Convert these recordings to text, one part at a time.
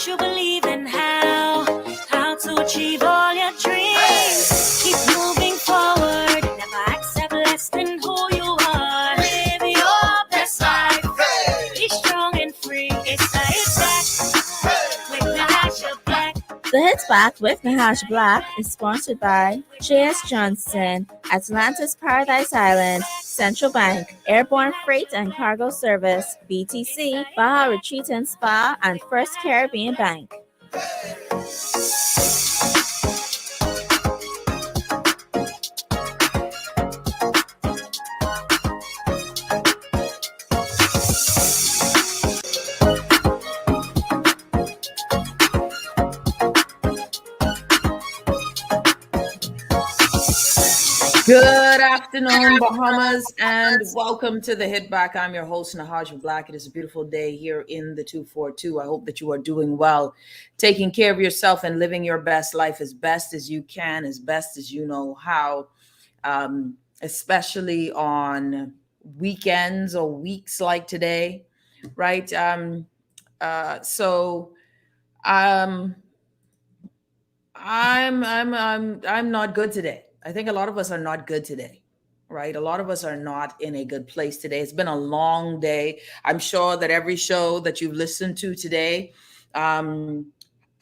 what you believe in, how to achieve all your dreams. Keep moving forward, never accept less than who you are. Live your best life, be strong and free. It's the Hit Back with Natasha Black. The Hit Back with Natasha Black is sponsored by J.S. Johnson, Atlantis Paradise Island, Central Bank, Airborne Freight and Cargo Service, BTC, Baja Retreat and Spa, and First Caribbean Bank. Good afternoon, Bahamas, and welcome to the Hit Back. I'm your host, Natasha Black. It is a beautiful day here in the 242. I hope that you are doing well, taking care of yourself and living your best life as best as you can, as best as you know how, especially on weekends or weeks like today, right? I'm not good today. I think a lot of us are not good today, right? A lot of us are not in a good place today. It's been a long day. I'm sure that every show that you've listened to today, and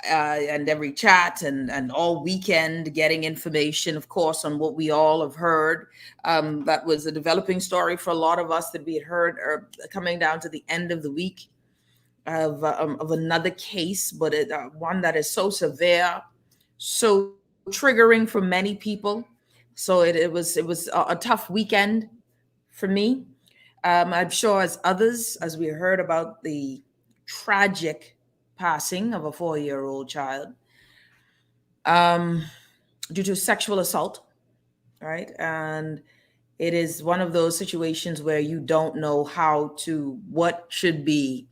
every chat and all weekend, getting information, of course, on what we all have heard. That was a developing story for a lot of us that we had heard coming down to the end of the week of another case, but one that is so severe, so triggering for many people. So it was a tough weekend for me. I'm sure as others, as we heard about the tragic passing of a 4-year-old child due to sexual assault, right? And it is one of those situations where you don't know what should be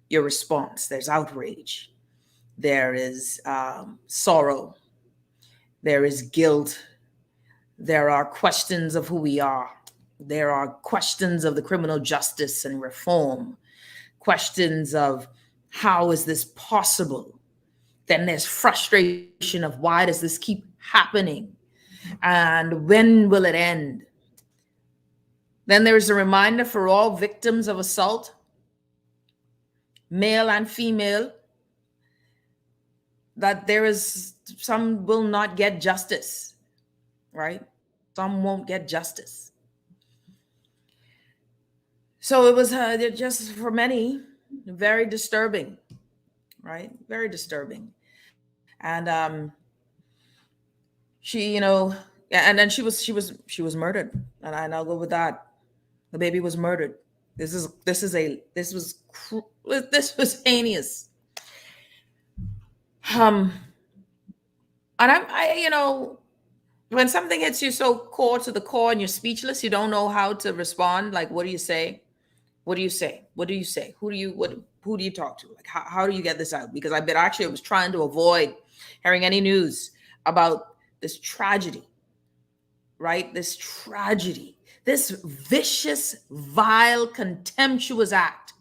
your response. There's outrage. There is sorrow. There is guilt. There are questions of who we are. There are questions of the criminal justice and reform. Questions of how is this possible? Then there's frustration of why does this keep happening? And when will it end? Then there's a reminder for all victims of assault, male and female, that some will not get justice, right? Some won't get justice. So it was just for many very disturbing, right? Very disturbing. And she, and then she was murdered, and I'll go with that. The baby was murdered. This was heinous. And when something hits you so core to the core and you're speechless, you don't know how to respond. Like, what do you say? What do you say? What do you say? Who do you talk to? Like, how do you get this out? Because I was trying to avoid hearing any news about this tragedy, right? This tragedy, this vicious, vile, contemptuous act,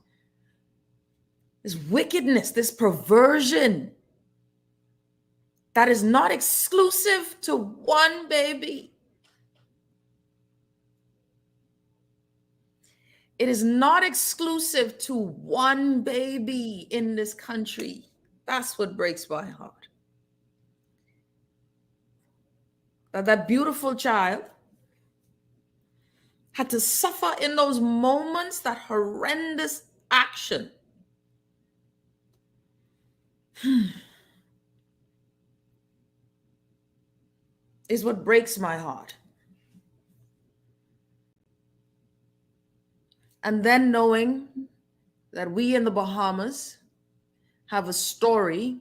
this wickedness, this perversion that is not exclusive to one baby. It is not exclusive to one baby in this country. That's what breaks my heart. That beautiful child had to suffer in those moments, that horrendous action. Is what breaks my heart. And then knowing that we in the Bahamas have a story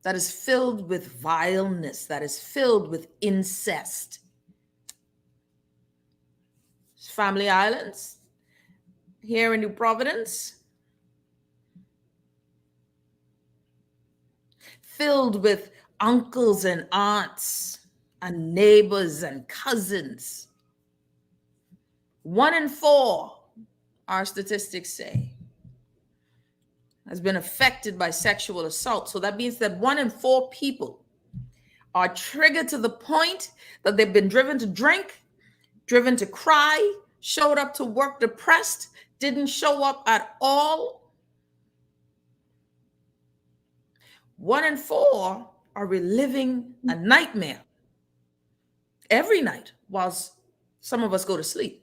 that is filled with vileness, that is filled with incest. Family Islands, here in New Providence, filled with uncles and aunts and neighbors and cousins. 1 in 4, our statistics say, has been affected by sexual assault. So that means that 1 in 4 people are triggered to the point that they've been driven to drink, driven to cry, showed up to work depressed, didn't show up at all. 1 in 4 are reliving a nightmare every night whilst some of us go to sleep.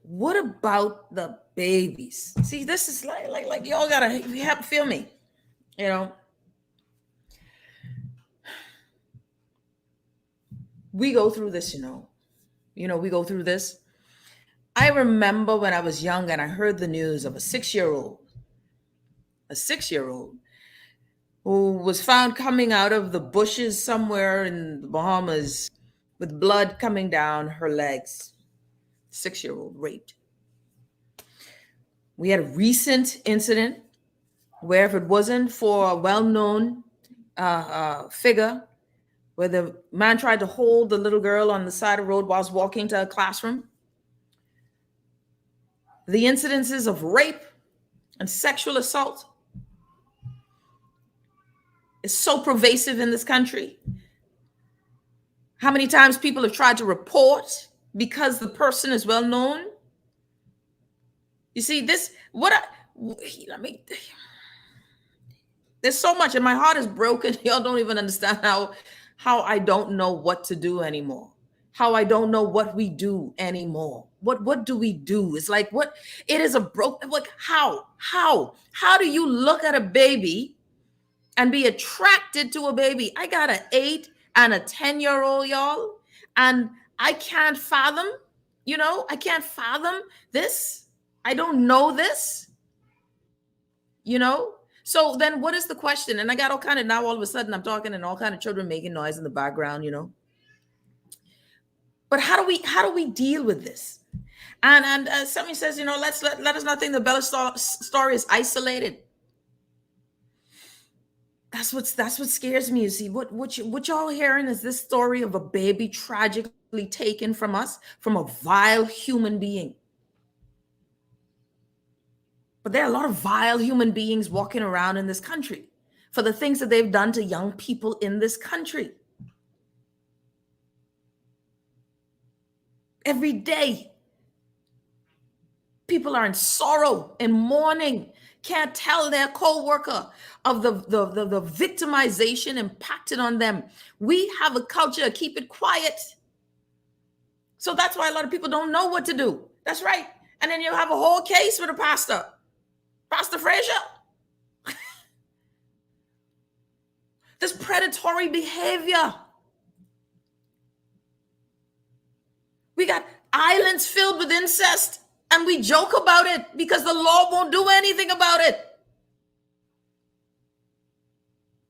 What about the babies? See, this is like y'all gotta you have feel me. You know, we go through this, we go through this. I remember when I was young and I heard the news of a 6-year-old who was found coming out of the bushes somewhere in the Bahamas with blood coming down her legs. 6-year-old raped. We had a recent incident where, if it wasn't for a well-known figure, where the man tried to hold the little girl on the side of the road whilst walking to a classroom. The incidences of rape and sexual assault is so pervasive in this country. How many times people have tried to report because the person is well known? You see, there's so much, and my heart is broken. Y'all don't even understand how I don't know what to do anymore. How I don't know what we do anymore. What do we do? It's like it is a broken, like how do you look at a baby and be attracted to a baby? I got an 8 and a 10-year-old, y'all, and I can't fathom, I can't fathom this. I don't know this, So then what is the question? And I got now all of a sudden I'm talking and all kind of children making noise in the background, But how do we deal with this? And somebody says, let us not think the Bella story is isolated. That's what scares me. You see, what y'all hearing is this story of a baby tragically taken from us, from a vile human being. But there are a lot of vile human beings walking around in this country for the things that they've done to young people in this country. Every day, people are in sorrow and mourning, can't tell their co-worker of the victimization impacted on them. We have a culture, keep it quiet. So that's why a lot of people don't know what to do. That's right. And then you have a whole case with a pastor, Pastor Frazier. This predatory behavior. We got islands filled with incest, and we joke about it because the law won't do anything about it.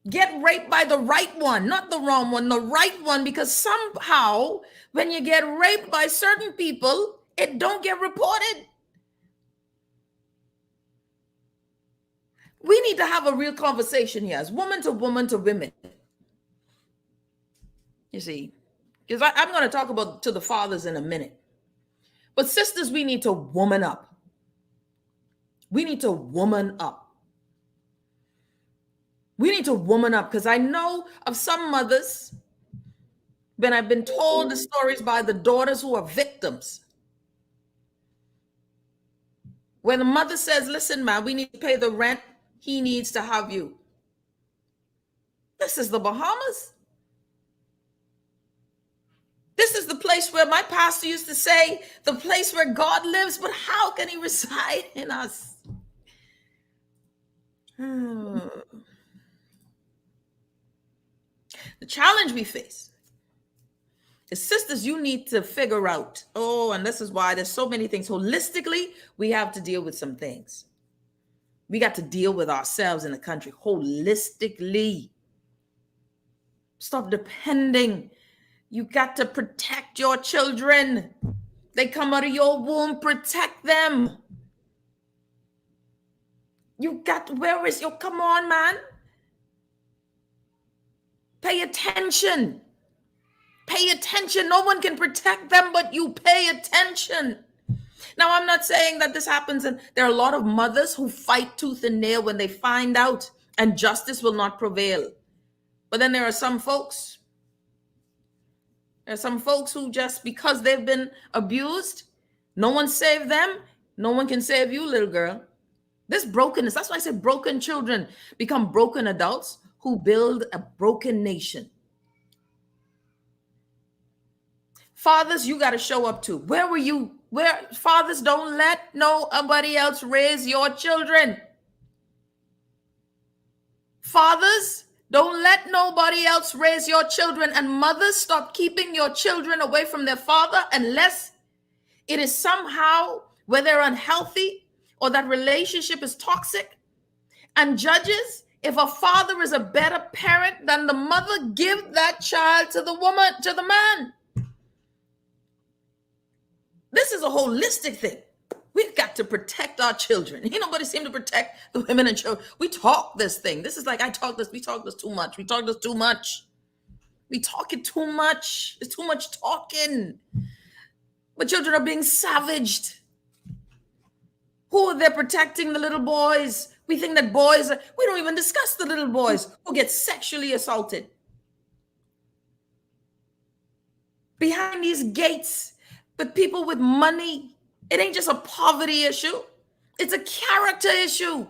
Get raped by the right one, not the wrong one, the right one, because somehow when you get raped by certain people, it don't get reported. We need to have a real conversation here as woman to women. You see, because I'm going to talk about to the fathers in a minute. But sisters, we need to woman up. We need to woman up. We need to woman up, because I know of some mothers, when I've been told the stories by the daughters who are victims, when the mother says, listen, man, we need to pay the rent, he needs to have you. This is the Bahamas. This is the place where my pastor used to say, the place where God lives, but how can he reside in us? The challenge we face is, sisters, you need to figure out, and this is why there's so many things. Holistically, we have to deal with some things. We got to deal with ourselves in the country holistically. Stop depending. You got to protect your children. They come out of your womb, protect them. Come on, man. Pay attention. Pay attention. No one can protect them, but you pay attention. Now, I'm not saying that this happens, and there are a lot of mothers who fight tooth and nail when they find out, and justice will not prevail. But then there are some folks who just because they've been abused, no one saved them, no one can save you, little girl. This brokenness, that's why I said broken children become broken adults who build a broken nation. Fathers, you got to show up too. Where were you? Fathers, don't let nobody else raise your children. Fathers, don't let nobody else raise your children. And mothers, stop keeping your children away from their father unless it is somehow where they're unhealthy or that relationship is toxic. And judges, if a father is a better parent than the mother, give that child to the woman, to the man. This is a holistic thing. We've got to protect our children. Ain't nobody seem to protect the women and children. We talk this thing. This is like we talk this too much. We talk this too much. We talk it too much. There's too much talking. But children are being savaged. Who are they protecting? The little boys. We think that we don't even discuss the little boys who get sexually assaulted. Behind these gates, but people with money. It ain't just a poverty issue. It's a character issue.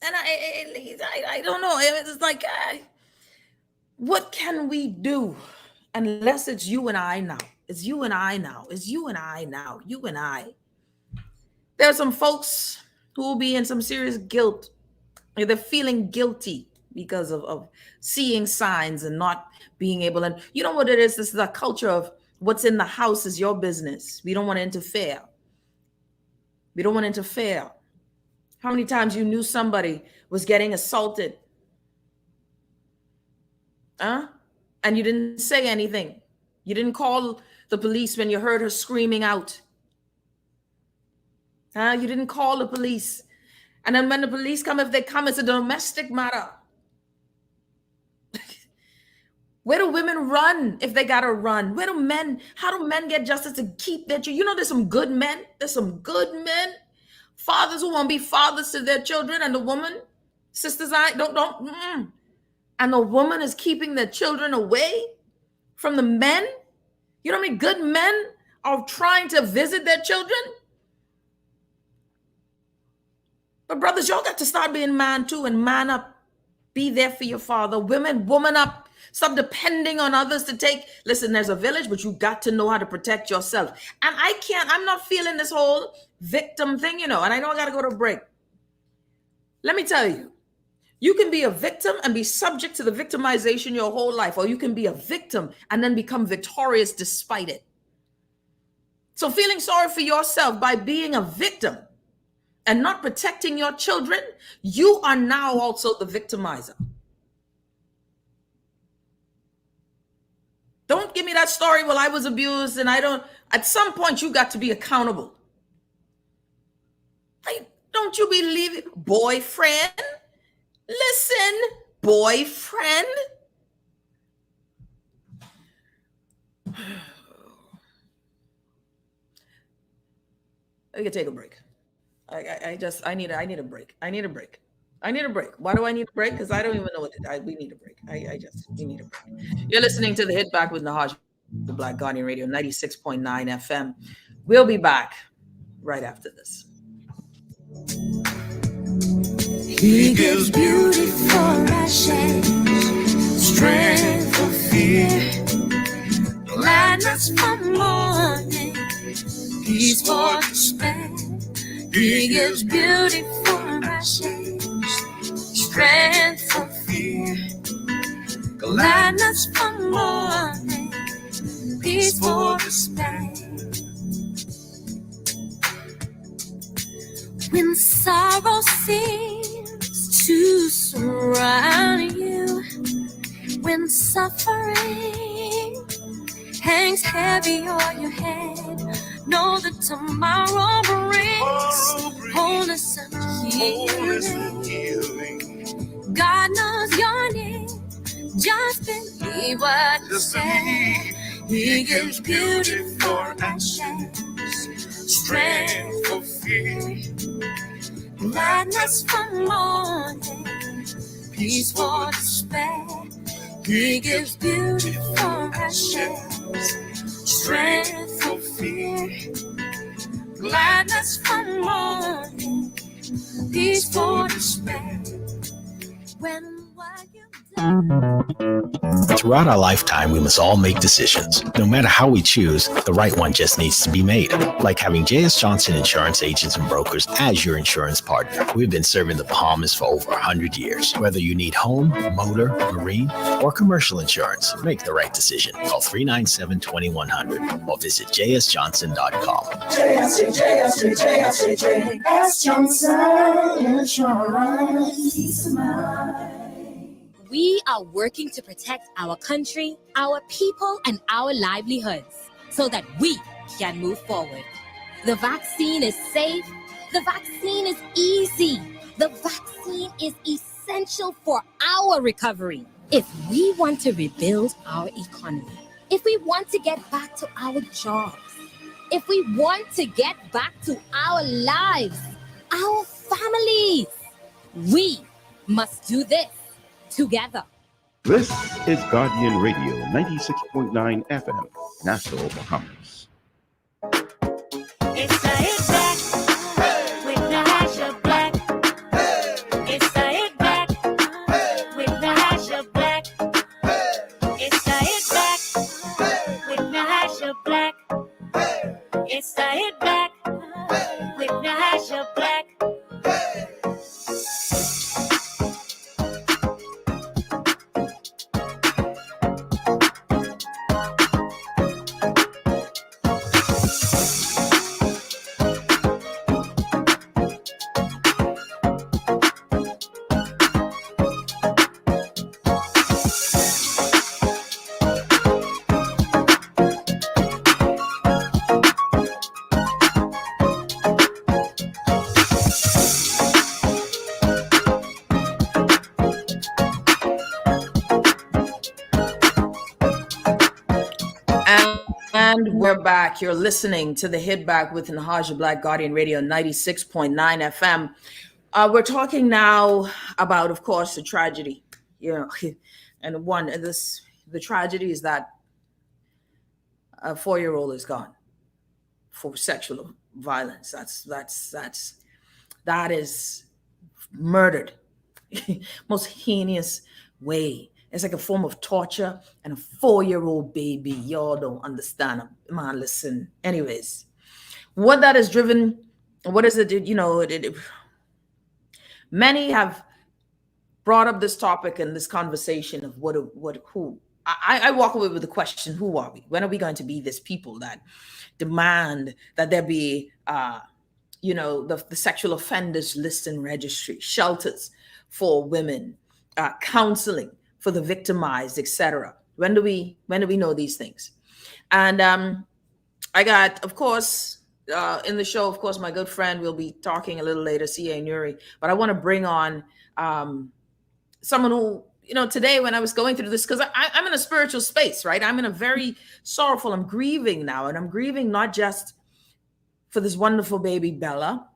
And I don't know. It's like, what can we do unless it's you and I now? It's you and I now. It's you and I now. You and I. There are some folks who will be in some serious guilt. They're feeling guilty because of seeing signs and not being able. And you know what it is? This is a culture of what's in the house is your business. We don't want to interfere. We don't want to interfere. How many times you knew somebody was getting assaulted? And you didn't say anything. You didn't call the police when you heard her screaming out. You didn't call the police. And then when the police come, if they come, it's a domestic matter. Where do women run if they gotta run? How do men get justice to keep their children? You know, there's some good men. There's some good men. Fathers who want to be fathers to their children, and the woman, sisters, and the woman is keeping their children away from the men. You know how many good men are trying to visit their children? But brothers, y'all got to start being man too and man up. Be there for your father. Women, woman up. Stop depending on others to take. Listen, there's a village, but you got to know how to protect yourself. And I'm not feeling this whole victim thing, and I know I got to go to a break. Let me tell you, you can be a victim and be subject to the victimization your whole life, or you can be a victim and then become victorious despite it. So feeling sorry for yourself by being a victim and not protecting your children, you are now also the victimizer. Don't give me that story, well, I was abused and at some point you got to be accountable. Don't you believe it? Boyfriend? Listen, boyfriend. I can take a break. I need a break. I need a break. Why do I need a break? Because I don't even know we need a break. We need a break. You're listening to the Hit Back with Nahaj, the Black Guardian Radio, 96.9 FM. We'll be back right after this. He gives beauty for ashes, strength for fear, gladness for mourning, peace for despair. He gives beauty for ashes, strength for fear, gladness for mourning, peace for despair. When sorrow seems to surround you, when suffering hangs heavy on your head, know that tomorrow brings wholeness and healing. God knows your name, just believe what you say. He gives beauty for ashes, strength for fear, gladness for mourning, peace for despair. He gives beauty for ashes, strength for fear, gladness for mourning, peace for despair. When what you've done. Throughout our lifetime, we must all make decisions. No matter how we choose, the right one just needs to be made. Like having J.S. Johnson Insurance Agents and Brokers as your insurance partner. We've been serving the Bahamas for over 100 years. Whether you need home, motor, marine, or commercial insurance, make the right decision. Call 397-2100 or visit jsjohnson.com. J.S. Johnson Insurance. Peace of mind. We are working to protect our country, our people, and our livelihoods so that we can move forward. The vaccine is safe. The vaccine is easy. The vaccine is essential for our recovery. If we want to rebuild our economy, if we want to get back to our jobs, if we want to get back to our lives, our families, we must do this together. This is Guardian Radio 96.9 FM, Nassau, Bahamas. It's the hit back with the hash of black. It's the hit back with the hash of black. It's the hit back with the hash of black. It's the hit back with the hash of black. And we're back. You're listening to the Hit Back with Nahaja Black, Guardian Radio 96.9 FM. We're talking now about, of course, the tragedy. And the tragedy is that a 4-year-old is gone for sexual violence. That is murdered. Most heinous way. It's like a form of torture, and a 4-year-old baby. Y'all don't understand. Man, listen. Anyways, what that is driven, what is it? Many have brought up this topic and this conversation of who. I walk away with the question: who are we? When are we going to be this people that demand that there be, the sexual offenders list and registry, shelters for women, counseling for the victimized, etc. When do we know these things? And I got, of course, in the show, of course, my good friend, we'll be talking a little later, C.A. Nuri, but I want to bring on someone who, today when I was going through this, because I'm in a spiritual space, right? I'm in a very sorrowful, I'm grieving now, and I'm grieving not just for this wonderful baby, Bella,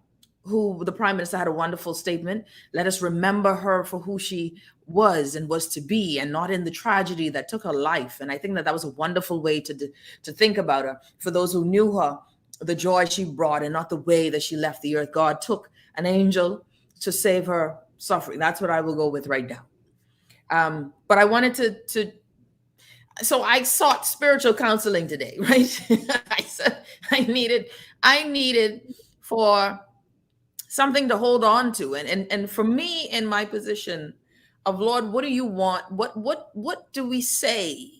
who the Prime Minister had a wonderful statement. Let us remember her for who she was and was to be, and not in the tragedy that took her life. And I think that was a wonderful way to think about her. For those who knew her, the joy she brought and not the way that she left the earth. God took an angel to save her suffering. That's what I will go with right now. But I wanted so I sought spiritual counseling today, right? I said I needed for something to hold on to. And for me, in my position of, Lord, what do you want? What do we say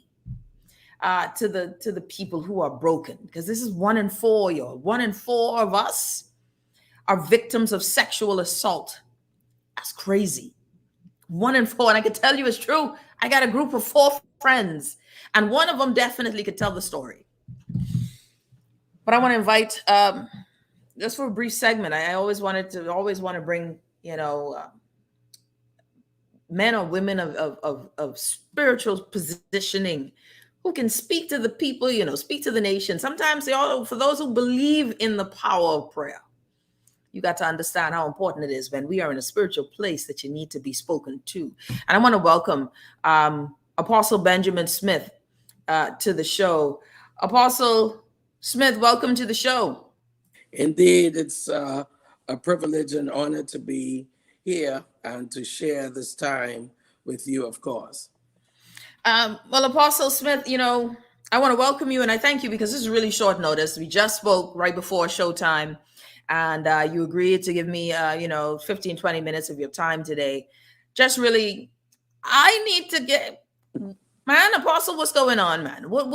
to the people who are broken? Because this is 1 in 4, y'all. 1 in 4 of us are victims of sexual assault. That's crazy. 1 in 4. And I can tell you it's true. I got a group of 4 friends, and one of them definitely could tell the story. But I want to invite, just for a brief segment, I always want to bring, men or women of spiritual positioning who can speak to the people, speak to the nation. Sometimes for those who believe in the power of prayer, you got to understand how important it is when we are in a spiritual place that you need to be spoken to. And I want to welcome Apostle Benjamin Smith to the show. Apostle Smith, welcome to the show. Indeed, it's a privilege and honor to be here and to share this time with you, of course. Well, Apostle Smith, I want to welcome you and I thank you because this is really short notice. We just spoke right before showtime and you agreed to give me, 15, 20 minutes of your time today. Just really, I need to get, man, Apostle, what's going on, man? What,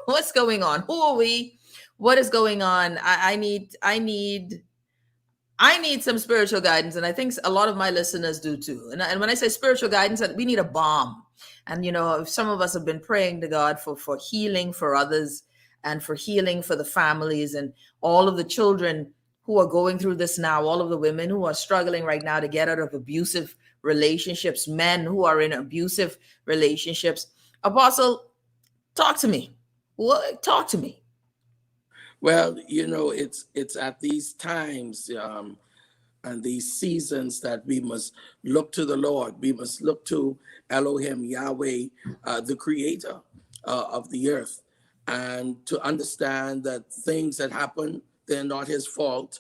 what's going on? Who are we? What is going on? I need some spiritual guidance, and I think a lot of my listeners do too. And when I say spiritual guidance, we need a balm. And some of us have been praying to God for healing for others and for healing for the families and all of the children who are going through this now, all of the women who are struggling right now to get out of abusive relationships, men who are in abusive relationships. Apostle, talk to me. Talk to me. Well, it's at these times and these seasons that we must look to the Lord. We must look to Elohim, Yahweh, the creator of the earth, and to understand that things that happen, they're not his fault,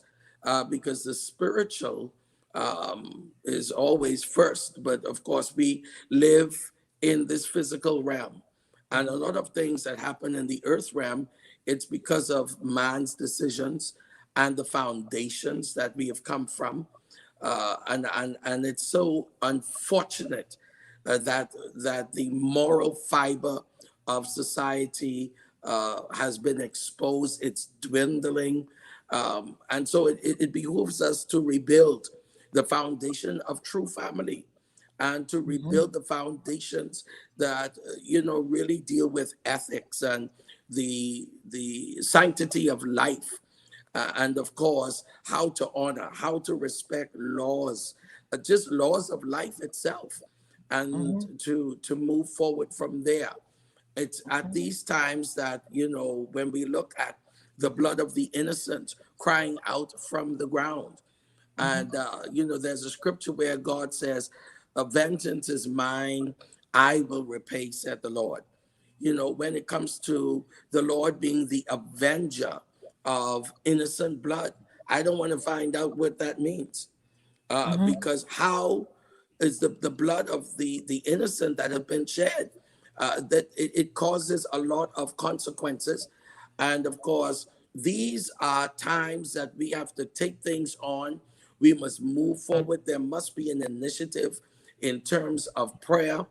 because the spiritual is always first. But of course, we live in this physical realm. And a lot of things that happen in the earth realm, it's because of man's decisions and the foundations that we have come from. And it's so unfortunate that the moral fiber of society has been exposed. It's dwindling. And so it behooves us to rebuild the foundation of true family and to rebuild the foundations that, really deal with ethics and the sanctity of life. And of course, how to honor, how to respect laws, just laws of life itself, and to move forward from there. It's at these times that, when we look at the blood of the innocent crying out from the ground. And, there's a scripture where God says, vengeance is mine, I will repay, said the Lord. When it comes to the Lord being the avenger of innocent blood, I don't want to find out what that means. Because how is the blood of the innocent that have been shed, that it causes a lot of consequences. And of course, these are times that we have to take things on. We must move forward. There must be an initiative in terms of prayer,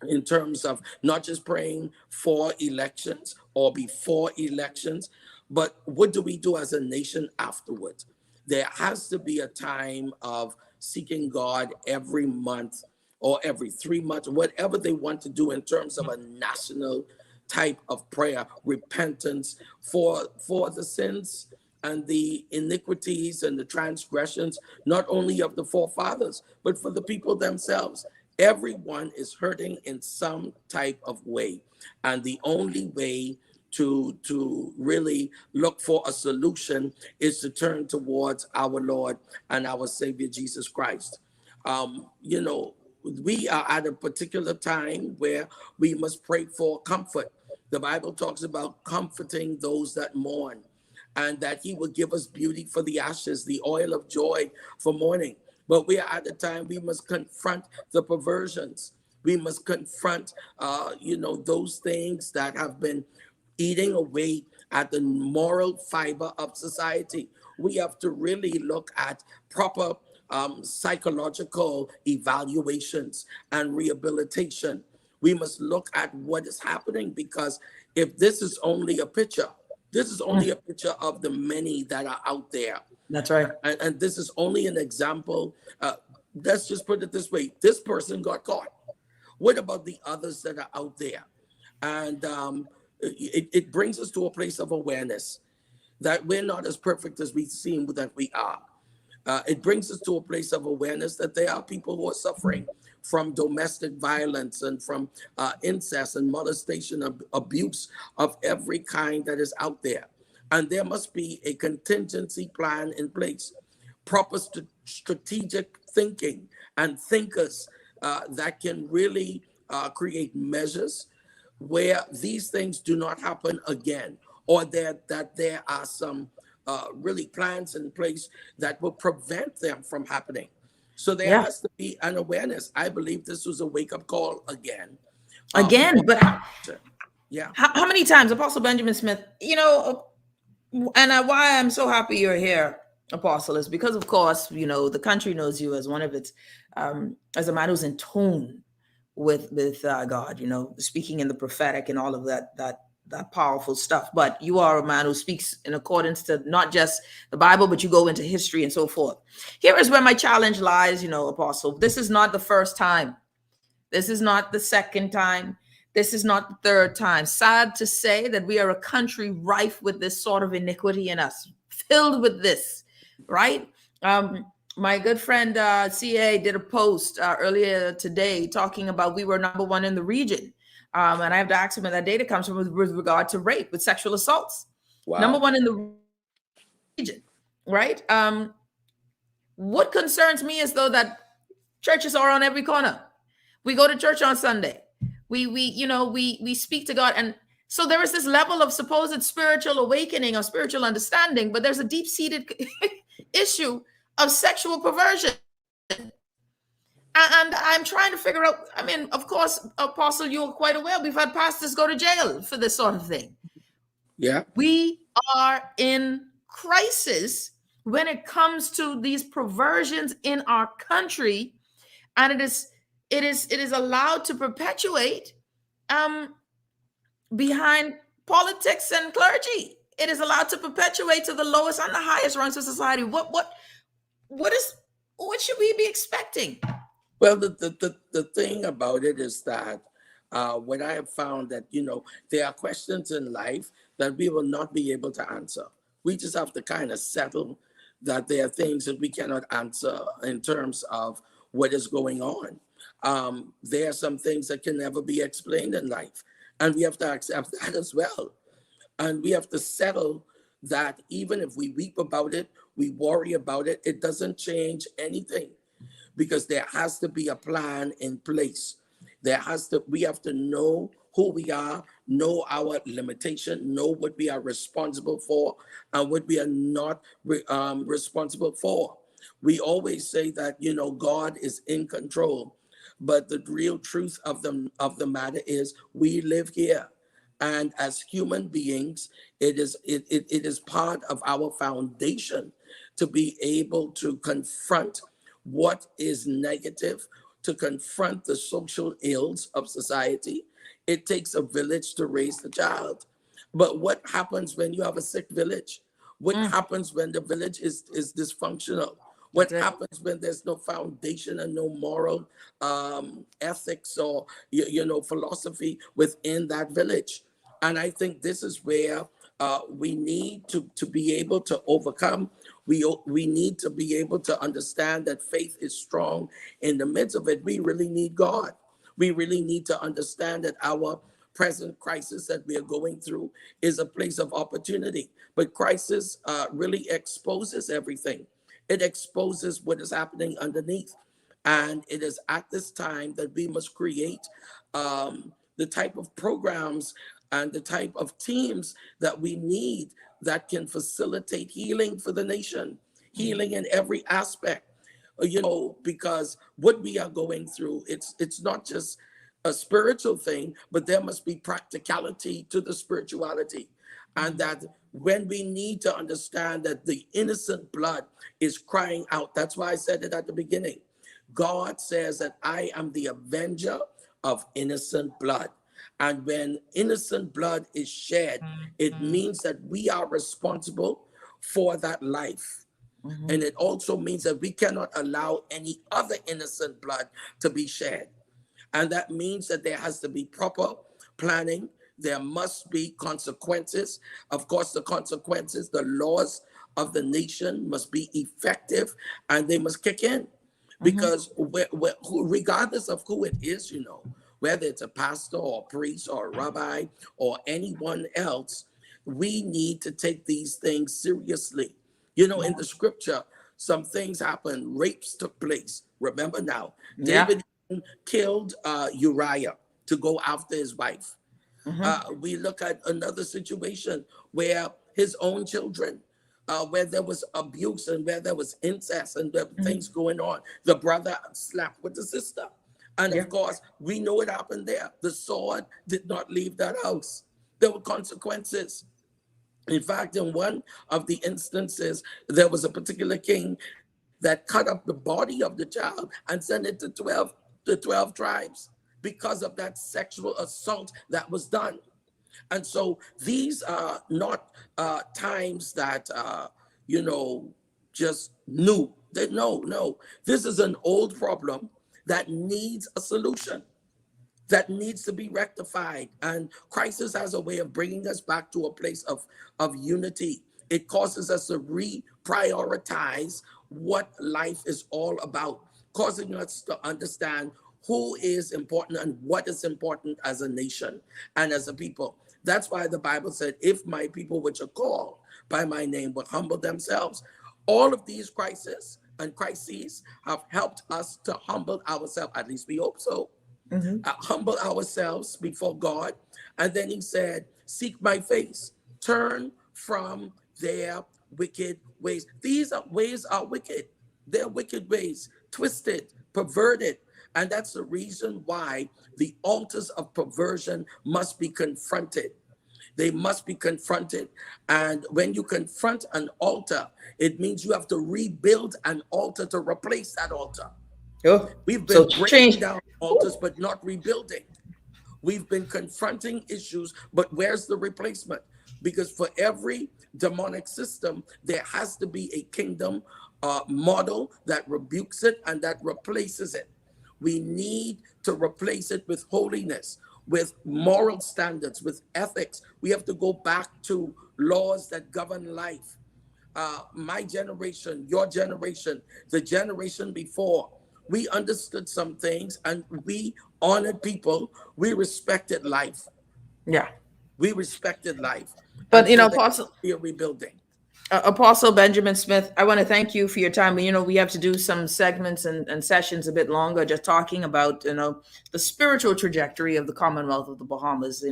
in terms of not just praying for elections or before elections, but what do we do as a nation afterwards? There has to be a time of seeking God every month or every 3 months, whatever they want to do in terms of a national type of prayer, repentance for the sins and the iniquities and the transgressions, not only of the forefathers, but for the people themselves. Everyone is hurting in some type of way. And the only way to really look for a solution is to turn towards our Lord and our Savior, Jesus Christ. We are at a particular time where we must pray for comfort. The Bible talks about comforting those that mourn, and that he will give us beauty for the ashes, the oil of joy for mourning. But we are at a time we must confront the perversions. We must confront, those things that have been eating away at the moral fiber of society. We have to really look at proper psychological evaluations and rehabilitation. We must look at what is happening, because if this is only a picture, this is only a picture of the many that are out there. That's right. And this is only an example. Let's just put it this way. This person got caught. What about the others that are out there? And it brings us to a place of awareness that we're not as perfect as we seem that we are. It brings us to a place of awareness that there are people who are suffering from domestic violence and from incest and molestation, abuse of every kind that is out there. And there must be a contingency plan in place, proper strategic thinking and thinkers that can really create measures where these things do not happen again, or that there are some really plans in place that will prevent them from happening. So there Yeah. has to be an awareness. I believe this was a wake-up call again. Again, but Yeah. how many times, Apostle Benjamin Smith, and why I'm so happy you're here, Apostle, is because, of course, the country knows you as one of its, as a man who's in tune with God, speaking in the prophetic and all of that powerful stuff. But you are a man who speaks in accordance to not just the Bible, but you go into history and so forth. Here is where my challenge lies, Apostle. This is not the first time. This is not the second time. This is not the third time. Sad to say that we are a country rife with this sort of iniquity in us, filled with this, right? My good friend CA did a post earlier today talking about we were number one in the region. And I have to ask him where that data comes from with regard to rape, with sexual assaults. Wow. Number one in the region, right? What concerns me is, though, that churches are on every corner. We go to church on Sunday. We speak to God. And so there is this level of supposed spiritual awakening or spiritual understanding, but there's a deep-seated issue of sexual perversion. And I'm trying to figure out, of course, Apostle, you're quite aware, we've had pastors go to jail for this sort of thing. Yeah. We are in crisis when it comes to these perversions in our country, and it is allowed to perpetuate behind politics and clergy. It is allowed to perpetuate to the lowest and the highest rungs of society. What should we be expecting? Well, the thing about it is that what I have found that, there are questions in life that we will not be able to answer. We just have to kind of settle that there are things that we cannot answer in terms of what is going on. There are some things that can never be explained in life, and we have to accept that as well. And we have to settle that even if we weep about it, we worry about it, it doesn't change anything, because there has to be a plan in place. We have to know who we are, know our limitation, know what we are responsible for and what we are not responsible for. We always say that, God is in control, but the real truth of the matter is we live here. And as human beings, it is part of our foundation to be able to confront what is negative, to confront the social ills of society. It takes a village to raise the child. But what happens when you have a sick village? What happens when the village is dysfunctional? What happens when there's no foundation and no moral ethics or philosophy within that village? And I think this is where we need to be able to overcome. We need to be able to understand that faith is strong. In the midst of it, we really need God. We really need to understand that our present crisis that we are going through is a place of opportunity. But crisis really exposes everything. It exposes what is happening underneath. And it is at this time that we must create the type of programs and the type of teams that we need that can facilitate healing for the nation, healing in every aspect. Because what we are going through, it's not just a spiritual thing, but there must be practicality to the spirituality. And that when we need to understand that the innocent blood is crying out, that's why I said it at the beginning. God says that I am the avenger of innocent blood. And when innocent blood is shed, it means that we are responsible for that life. And it also means that we cannot allow any other innocent blood to be shed. And that means that there has to be proper planning. There must be consequences. Of course, the consequences, the laws of the nation must be effective, and they must kick in. Mhm. Because regardless of who it is, whether it's a pastor or a priest or a rabbi or anyone else, we need to take these things seriously. In the scripture, some things happened. Rapes took place. Remember now, Yeah. David killed Uriah to go after his wife. Mhm. We look at another situation where his own children, where there was abuse and where there was incest and there were things going on. The brother slept with the sister. And Yeah. of course, we know what happened there. The sword did not leave that house. There were consequences. In fact, in one of the instances, there was a particular king that cut up the body of the child and sent it to 12 tribes because of that sexual assault that was done. And so these are not times that, just new. No. This is an old problem that needs a solution, that needs to be rectified. And crisis has a way of bringing us back to a place of unity. It causes us to reprioritize what life is all about, causing us to understand who is important and what is important as a nation and as a people. That's why the Bible said, if my people which are called by my name will humble themselves. All of these crises have helped us to humble ourselves, at least we hope so, Mhm. humble ourselves before God. And then he said, seek my face, turn from their wicked ways. These ways are wicked. They're wicked ways, twisted, perverted. And that's the reason why the altars of perversion must be confronted. They must be confronted. And when you confront an altar, it means you have to rebuild an altar to replace that altar. Oh, We've so been breaking change. down altars, but not rebuilding. We've been confronting issues, but where's the replacement? Because for every demonic system, there has to be a kingdom model that rebukes it and that replaces it. We need to replace it with holiness, with moral standards, with ethics. We have to go back to laws that govern life. My generation, your generation, the generation before, we understood some things and we honored people. We respected life. Yeah. We respected life. And But so there Apostle, we are rebuilding. Apostle Benjamin Smith, I want to thank you for your time. We have to do some segments and sessions a bit longer, just talking about, the spiritual trajectory of the Commonwealth of the Bahamas,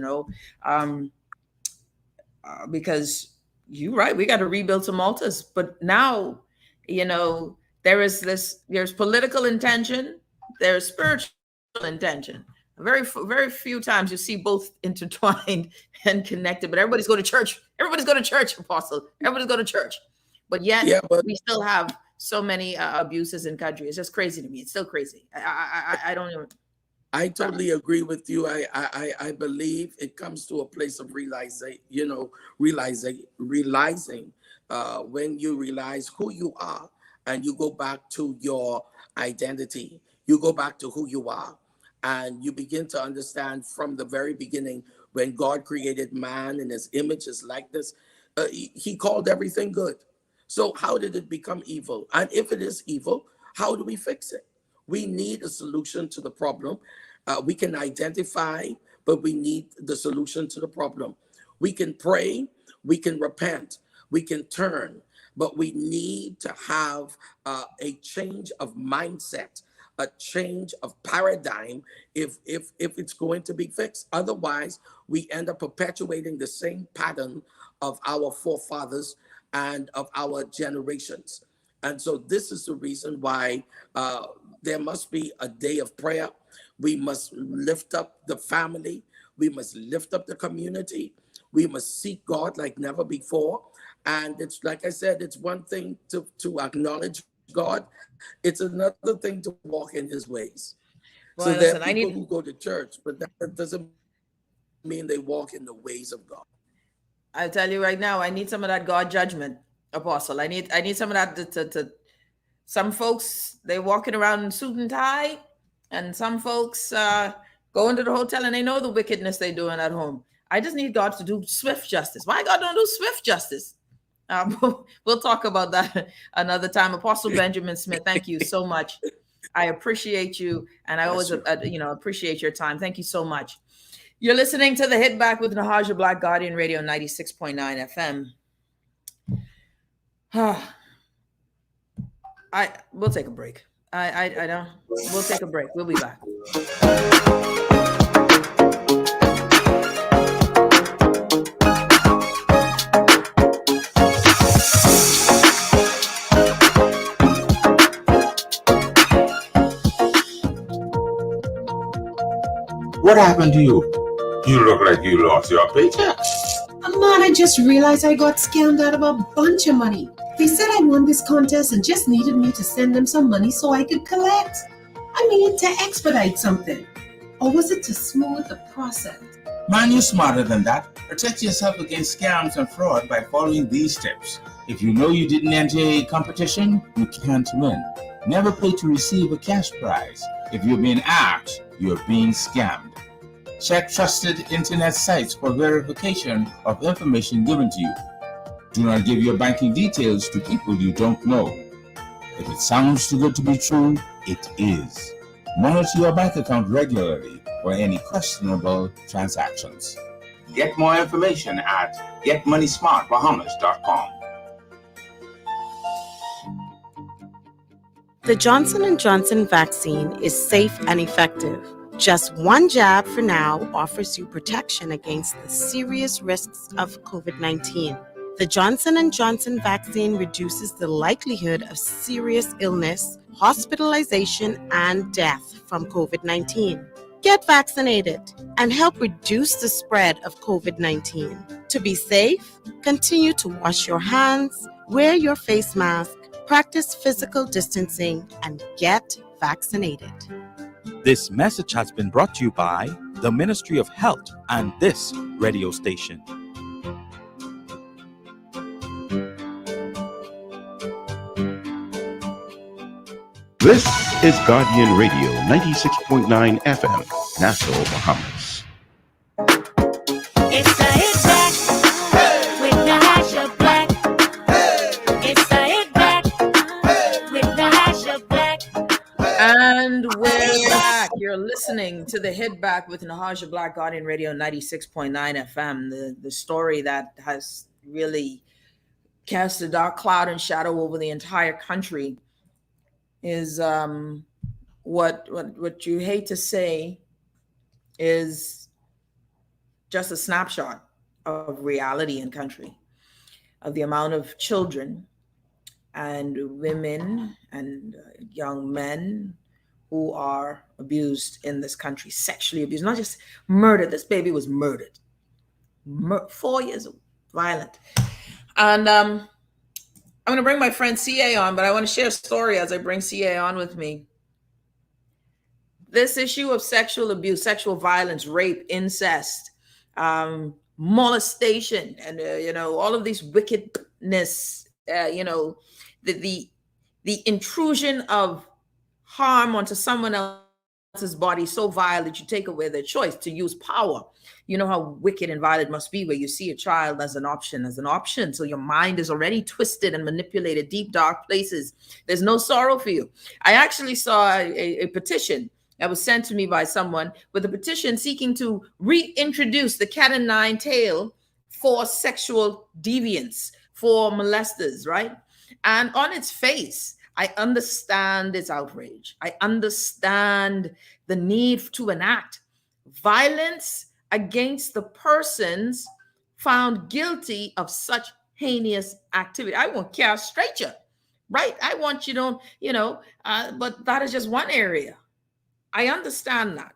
um, because you're right, we got to rebuild some altars. But now, there's political intention, there's spiritual intention. Very few times you see both intertwined and connected. But everybody's going to church. Everybody's going to church, Apostle. Everybody's going to church. But yet Yeah, but we still have so many abuses in country. It's just crazy to me. It's still crazy. I don't even. I totally agree with you. I believe it comes to a place of realizing when you realize who you are and you go back to your identity, you go back to who you are, and you begin to understand from the very beginning when God created man in his image, his likeness, he called everything good. So how did it become evil? And if it is evil, how do we fix it? We need a solution to the problem. We can identify, but we need the solution to the problem. We can pray, we can repent, we can turn, but we need to have a change of mindset, a change of paradigm if it's going to be fixed. Otherwise, we end up perpetuating the same pattern of our forefathers and of our generations. And so this is the reason why there must be a day of prayer. We must lift up the family. We must lift up the community. We must seek God like never before. And it's like I said, it's one thing to acknowledge God. It's another thing to walk in his ways. So Boy, there are listen, I people who need. go to church, but that doesn't mean they walk in the ways of God. I tell you right now, I need some of that God judgment, Apostle. I need some of that. Some folks, they walking around in suit and tie, and some folks go into the hotel and they know the wickedness they're doing at home. I just need God to do swift justice. Why God don't do swift justice? We'll talk about that another time. Apostle Benjamin Smith, thank you so much. I appreciate you, and I always, appreciate your time. Thank you so much. You're listening to the Hit Back with Nahaja Black, Guardian Radio 96.9 FM. We'll take a break. I don't. We'll take a break. We'll be back. What happened to you? You look like you lost your paycheck. Man, I just realized I got scammed out of a bunch of money. They said I won this contest and just needed me to send them some money so I could collect. I mean, to expedite something. Or was it to smooth the process? Man, you're smarter than that. Protect yourself against scams and fraud by following these tips. If you know you didn't enter a competition, you can't win. Never pay to receive a cash prize. If you're being asked, you're being scammed. Check trusted internet sites for verification of information given to you. Do not give your banking details to people you don't know. If it sounds too good to be true, it is. Monitor your bank account regularly for any questionable transactions. Get more information at getmoneysmartbahamas.com. The Johnson & Johnson vaccine is safe and effective. Just one jab for now offers you protection against the serious risks of COVID-19. The Johnson & Johnson vaccine reduces the likelihood of serious illness, hospitalization, and death from COVID-19. Get vaccinated and help reduce the spread of COVID-19. To be safe, continue to wash your hands, wear your face mask, practice physical distancing, and get vaccinated. This message has been brought to you by the Ministry of Health and this radio station. This is Guardian Radio 96.9 FM, Nassau, Bahamas. It's the Hit Back with Nahaja Black. It's the Hit Back with Nahaja Black. And we're back. You're listening to the Hit Back with Nahaja Black, Guardian Radio 96.9 FM. The story that has really cast a dark cloud and shadow over the entire country is what you hate to say is just a snapshot of reality in country, of the amount of children and women and young men who are abused in this country, sexually abused, not just murdered. This baby was murdered. 4 years of violent. And I'm going to bring my friend CA on, but I want to share a story as I bring CA on with me. This issue of sexual abuse, sexual violence, rape, incest, molestation, and all of these wickedness, the intrusion of harm onto someone else's body so vile that you take away their choice to use power. You know how wicked and violent it must be where you see a child as an option. So your mind is already twisted and manipulated, deep, dark places. There's no sorrow for you. I actually saw a petition that was sent to me by someone with a petition seeking to reintroduce the cat and nine tail for sexual deviance, for molesters, right? And on its face, I understand its outrage. I understand the need to enact violence against the persons found guilty of such heinous activity. I won't castrate you, right? I want you to, but that is just one area. I understand that.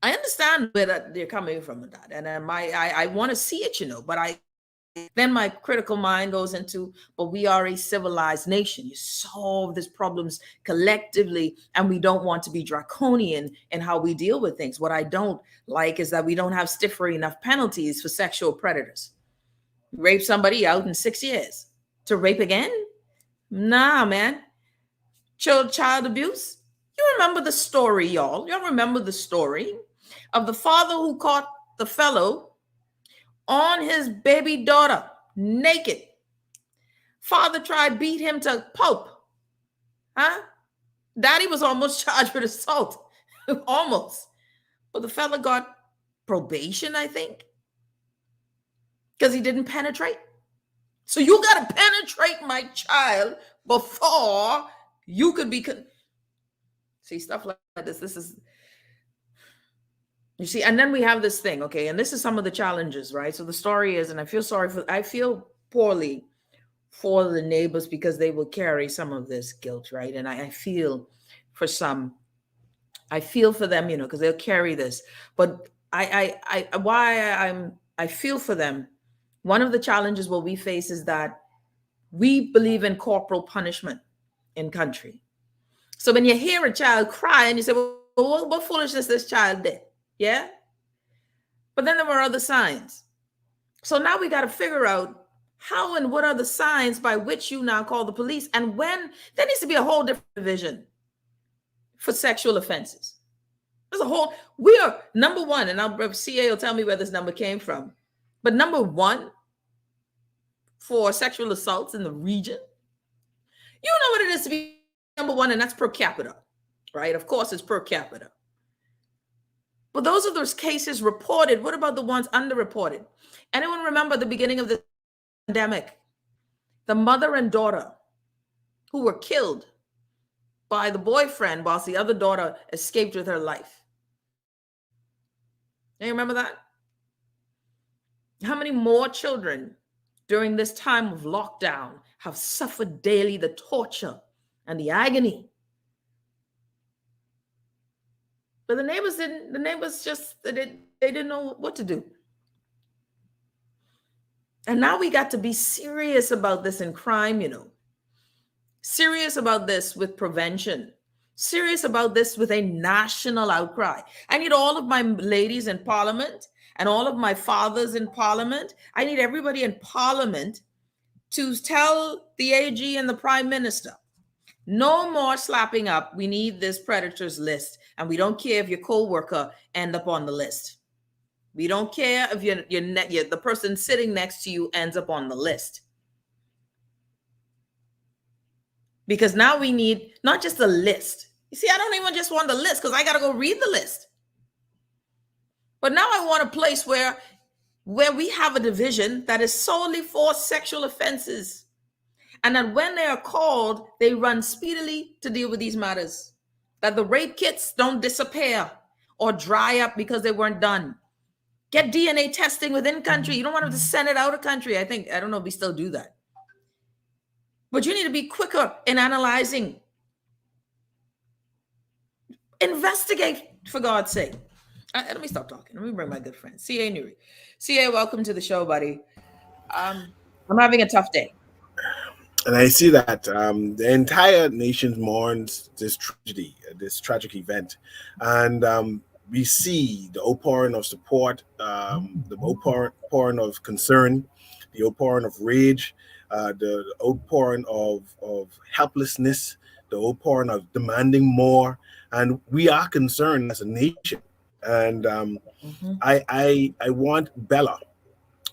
I understand where they're coming from with that. And I want to see it, but then my critical mind goes into, but we are a civilized nation. You solve these problems collectively, and we don't want to be draconian in how we deal with things. What I don't like is that we don't have stiffer enough penalties for sexual predators. Rape somebody out in 6 years. To rape again? Nah, man. Child abuse? You remember the story, y'all. Y'all remember the story of the father who caught the fellow on his baby daughter naked. Father tried beat him to pulp. Huh? Daddy was almost charged with assault. Almost. But the fella got probation, I think, because he didn't penetrate. So you got to penetrate my child before you could be. See, stuff like this. This is, you see, and then we have this thing, okay, and this is some of the challenges, right? So the story is, and I feel poorly for the neighbors because they will carry some of this guilt, right? And I feel for some, I feel for them, because they'll carry this. But I feel for them. One of the challenges what we face is that we believe in corporal punishment in country. So when you hear a child cry and you say, well, what foolishness this child did? Yeah. But then there were other signs. So now we got to figure out how and what are the signs by which you now call the police, and when there needs to be a whole different division for sexual offenses. There's a whole, we are number one, and CA will tell me where this number came from, but number one for sexual assaults in the region. You know what it is to be number one, and that's per capita, right? Of course, it's per capita. But those are those cases reported. What about the ones underreported? Anyone remember the beginning of the pandemic? The mother and daughter who were killed by the boyfriend whilst the other daughter escaped with her life. You remember that? How many more children during this time of lockdown have suffered daily the torture and the agony? But the neighbors didn't know what to do. And now we got to be serious about this in crime, serious about this with prevention, serious about this with a national outcry. I need all of my ladies in parliament and all of my fathers in parliament. I need everybody in parliament to tell the AG and the prime minister, no more slapping up. We need this predators list. And we don't care if your co-worker end up on the list. We don't care if the person sitting next to you ends up on the list. Because now we need not just a list. You see, I don't even just want the list because I got to go read the list. But now I want a place where we have a division that is solely for sexual offenses. And that when they are called, they run speedily to deal with these matters. That the rape kits don't disappear or dry up because they weren't done. Get DNA testing within country. You don't want them to send it out of country. I don't know if we still do that. But you need to be quicker in analyzing. Investigate, for God's sake. Let me stop talking. Let me bring my good friend, CA Nuri. CA, welcome to the show, buddy. I'm having a tough day. And I see that the entire nation mourns this tragedy, this tragic event. And we see the outpouring of support, the outpouring of concern, the outpouring of rage, the outpouring of helplessness, the outpouring of demanding more. And we are concerned as a nation. And I want Bella,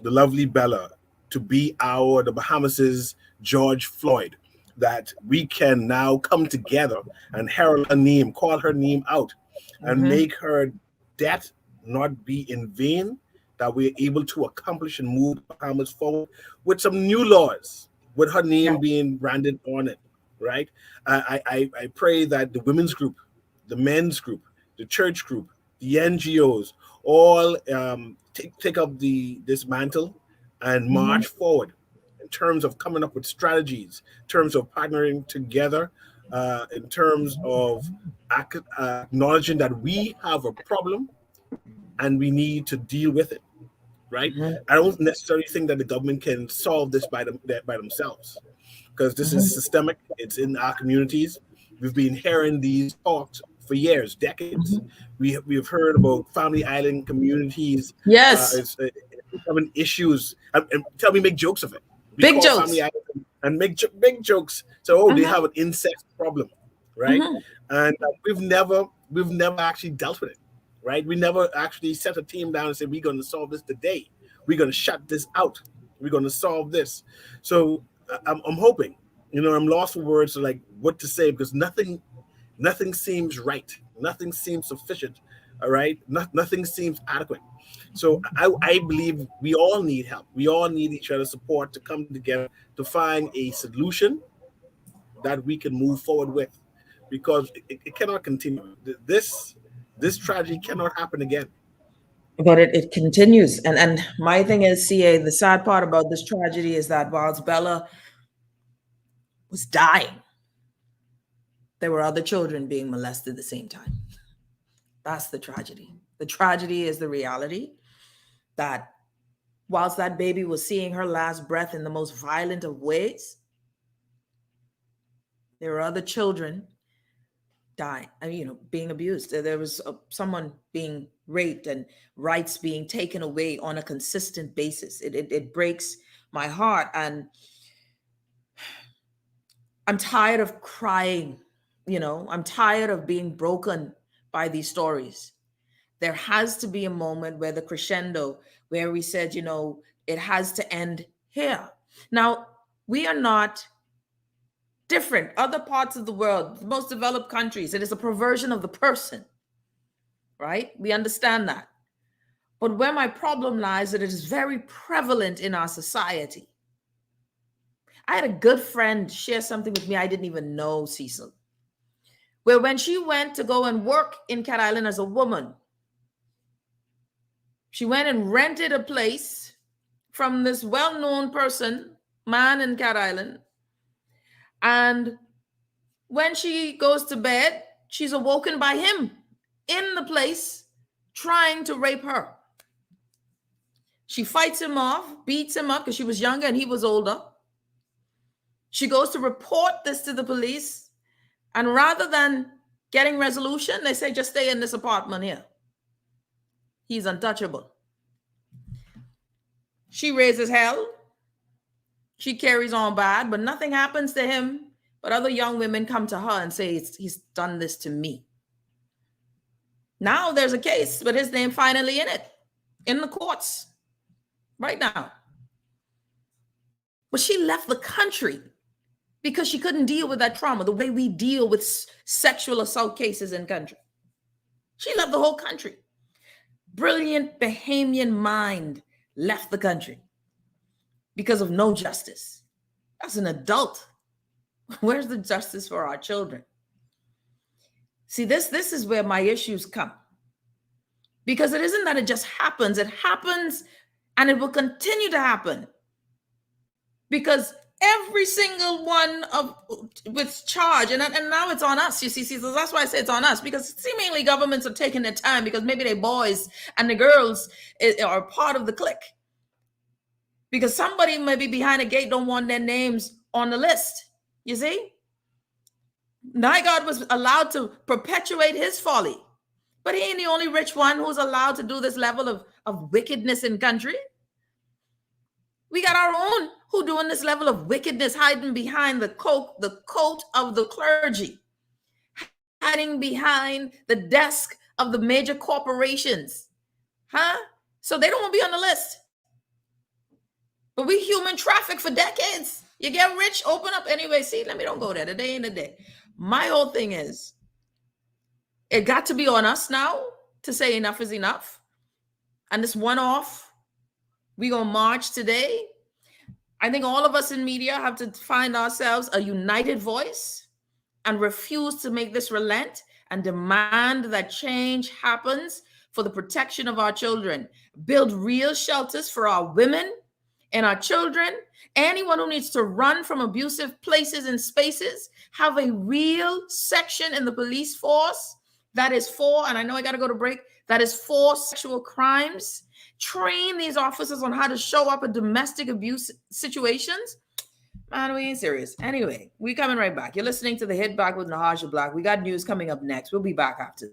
the lovely Bella, to be the Bahamas's George Floyd, that we can now come together and herald her name, call her name out, and make her death not be in vain, that we're able to accomplish and move Bahamas forward with some new laws, with her name being branded on it, right? I pray that the women's group, the men's group, the church group, the NGOs, all take up this mantle and march forward in terms of coming up with strategies, in terms of partnering together, in terms of acknowledging that we have a problem and we need to deal with it, right? I don't necessarily think that the government can solve this by themselves, because this is systemic. It's in our communities. We've been hearing these talks for years, decades. We've heard about Family Island communities. Yes. It's having issues. And tell me, make jokes of it. Big jokes. Family Island and make big jokes. So they have an incest problem, right? And we've never actually dealt with it, right? We never actually set a team down and said, we're going to solve this today. We're going to shut this out, We're going to solve this. So I'm hoping, I'm lost for words, like what to say, because nothing seems right. Nothing seems sufficient. All right. Nothing seems adequate. So I believe we all need help. We all need each other's support to come together to find a solution that we can move forward with, because it cannot continue. This tragedy cannot happen again. But it continues. And my thing is, CA, the sad part about this tragedy is that whilst Bella was dying, there were other children being molested at the same time. That's the tragedy. The tragedy is the reality that whilst that baby was seeing her last breath in the most violent of ways, there were other children dying, being abused. There was someone being raped and rights being taken away on a consistent basis. It breaks my heart. And I'm tired of crying. I'm tired of being broken by these stories. There has to be a moment where the crescendo, where we said, it has to end here. Now, we are not different. Other parts of the world, the most developed countries, it is a perversion of the person, right? We understand that. But where my problem lies, that it is very prevalent in our society. I had a good friend share something with me I didn't even know, Cecil, where when she went to go and work in Cat Island as a woman, she went and rented a place from this well-known man in Cat Island. And when she goes to bed, she's awoken by him in the place trying to rape her. She fights him off, beats him up because she was younger and he was older. She goes to report this to the police. And rather than getting resolution, they say, just stay in this apartment here. He's untouchable. She raises hell. She carries on bad, but nothing happens to him. But other young women come to her and say, he's done this to me. Now there's a case with his name finally in it, in the courts right now. But she left the country because she couldn't deal with that trauma, the way we deal with sexual assault cases in country. She left the whole country. Brilliant Bahamian mind left the country because of no justice. As an adult, where's the justice for our children? See, this is where my issues come. Because it isn't that it just happens. It happens and it will continue to happen. Because every single one with charge, and now it's on us, you see, so that's why I say it's on us, because seemingly governments are taking their time because maybe they boys and the girls are part of the clique. Because somebody maybe behind a gate don't want their names on the list, you see? Nygaard was allowed to perpetuate his folly, but he ain't the only rich one who's allowed to do this level of wickedness in country. We got our own who doing this level of wickedness, hiding behind the coat of the clergy, hiding behind the desk of the major corporations, so they don't want to be on the list. But we human traffic for decades. You get rich, open up anyway. See, let me don't go there. The day ain't the day. My whole thing is, it got to be on us now to say enough is enough. And this one-off, we gonna march today. I think all of us in media have to find ourselves a united voice and refuse to make this relent and demand that change happens for the protection of our children. Build real shelters for our women and our children. Anyone who needs to run from abusive places and spaces, have a real section in the police force that is for, and I know I got to go to break, that is for sexual crimes. Train these officers on how to show up in domestic abuse situations. Man, we ain't serious. Anyway, we coming right back. You're listening to The Hit Back with Nahaja Black. We got news coming up next. We'll be back after.